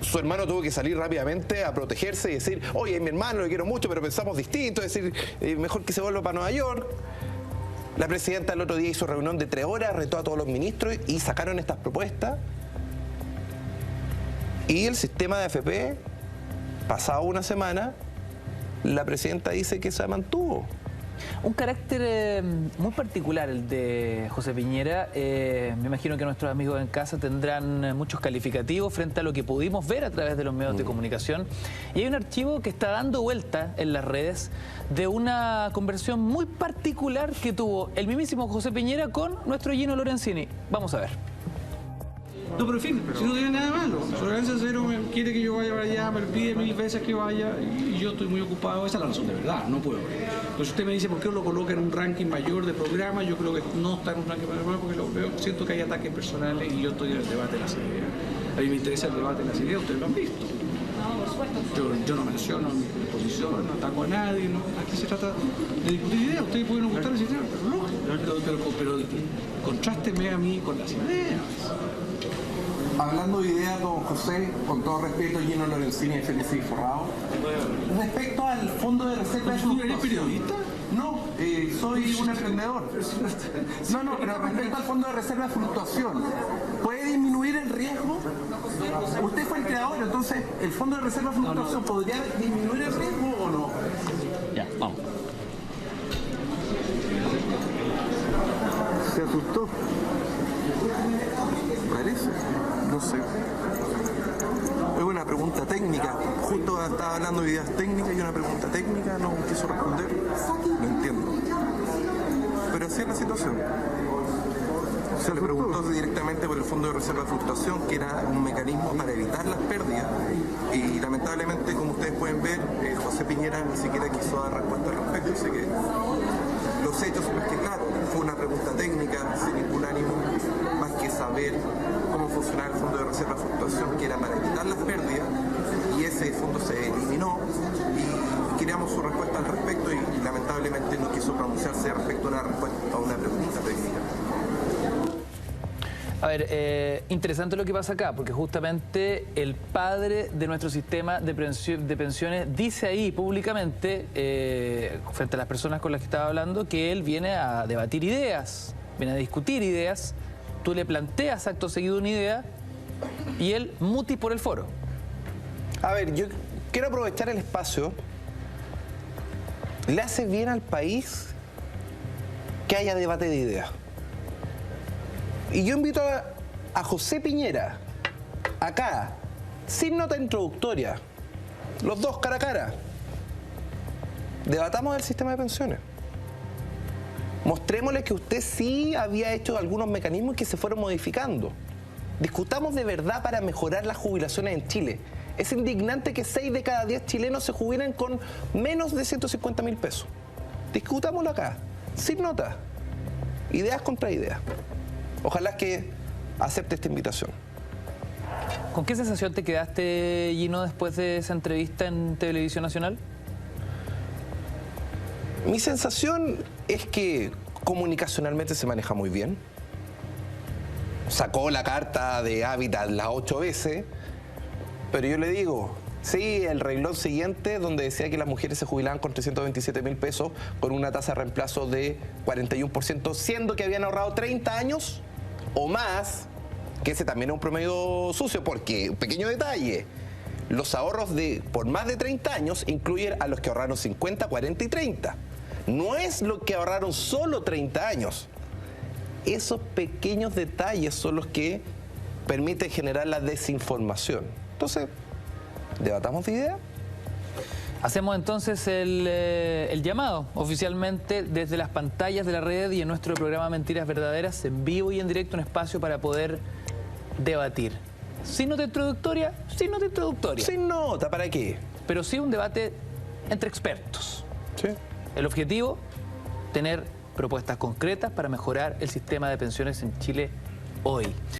Su hermano tuvo que salir rápidamente a protegerse y decir, oye, mi hermano, lo quiero mucho, pero pensamos distinto, es decir, mejor que se vuelva para Nueva York. La presidenta el otro día hizo reunión de 3 horas, retó a todos los ministros y sacaron estas propuestas. Y el sistema de AFP, pasado una semana, la presidenta dice que se mantuvo. Un carácter muy particular el de José Piñera. Me imagino que nuestros amigos en casa tendrán muchos calificativos frente a lo que pudimos ver a través de los medios de comunicación. Y hay un archivo que está dando vuelta en las redes de una conversación muy particular que tuvo el mismísimo José Piñera con nuestro Gino Lorenzini. Vamos a ver. No, pero en fin, si no tiene nada malo. Tolerancia cero me quiere que yo vaya para allá, me pide 1000 veces que vaya y yo estoy muy ocupado. Esa es la razón de verdad, no puedo. Pues usted me dice por qué lo coloca en un ranking mayor de programa, yo creo que no está en un ranking mayor porque lo veo, siento que hay ataques personales y yo estoy en el debate de las ideas. A mí me interesa el debate de las ideas, ustedes lo han visto. Yo no menciono mi posición, no ataco a nadie, ¿no? Aquí se trata de discutir ideas, ustedes pueden gustar las ideas, pero contrásteme a mí con las ideas. Hablando de ideas, don José, con todo respeto, Gino Lorenzini y Feliz y Forrado, respecto al fondo de reserva de ¿Tú eres periodista? No, soy un emprendedor. No, pero respecto al fondo de reserva de fluctuación, ¿puede disminuir el riesgo? Usted fue el creador, entonces, ¿el fondo de reserva de fluctuación podría disminuir el riesgo o no? Ya, vamos. ¿Se asustó? Parece, no sé. Es una pregunta técnica. Justo estaba hablando de ideas técnicas y una pregunta técnica no quiso responder. No entiendo. Pero así es la situación. Se le preguntó directamente por el Fondo de Reserva de Fluctuación, que era un mecanismo para evitar las pérdidas. Y lamentablemente, como ustedes pueden ver, José Piñera ni siquiera quiso dar respuesta al respecto. Así que los hechos son los que, claro, fue una pregunta técnica, sin ningún ánimo, más que saber cómo funcionaba el Fondo de Reserva de Fluctuación, que era para evitar las pérdidas, y ese fondo se eliminó, y queríamos su respuesta al respecto, y lamentablemente no quiso pronunciarse respecto a una respuesta a una pregunta técnica. A ver, interesante lo que pasa acá, porque justamente el padre de nuestro sistema de pensiones dice ahí públicamente, frente a las personas con las que estaba hablando, que él viene a debatir ideas, viene a discutir ideas. Tú le planteas acto seguido una idea y él muti por el foro. A ver, yo quiero aprovechar el espacio. ¿Le hace bien al país que haya debate de ideas. Y yo invito a José Piñera, acá, sin nota introductoria, los dos cara a cara. Debatamos el sistema de pensiones. Mostrémosle que usted sí había hecho algunos mecanismos que se fueron modificando. Discutamos de verdad para mejorar las jubilaciones en Chile. Es indignante que 6 de cada 10 chilenos se jubilen con menos de 150.000 pesos. Discutámoslo acá, sin nota. Ideas contra ideas. Ojalá que acepte esta invitación. ¿Con qué sensación te quedaste, Gino, después de esa entrevista en Televisión Nacional? Mi sensación es que comunicacionalmente se maneja muy bien. Sacó la carta de Hábitat las 8 veces, pero yo le digo, sí, el renglón siguiente donde decía que las mujeres se jubilaban con 327.000 pesos con una tasa de reemplazo de 41%, siendo que habían ahorrado 30 años o más, que ese también es un promedio sucio, porque, pequeño detalle, los ahorros por más de 30 años incluyen a los que ahorraron 50, 40 y 30. No es lo que ahorraron solo 30 años. Esos pequeños detalles son los que permiten generar la desinformación. Entonces, ¿debatamos de idea? Hacemos entonces el llamado oficialmente desde las pantallas de la red y en nuestro programa Mentiras Verdaderas, en vivo y en directo, un espacio para poder debatir. Sin nota introductoria, sin nota introductoria. Sin nota, ¿para qué? Pero sí un debate entre expertos. Sí. El objetivo, tener propuestas concretas para mejorar el sistema de pensiones en Chile hoy.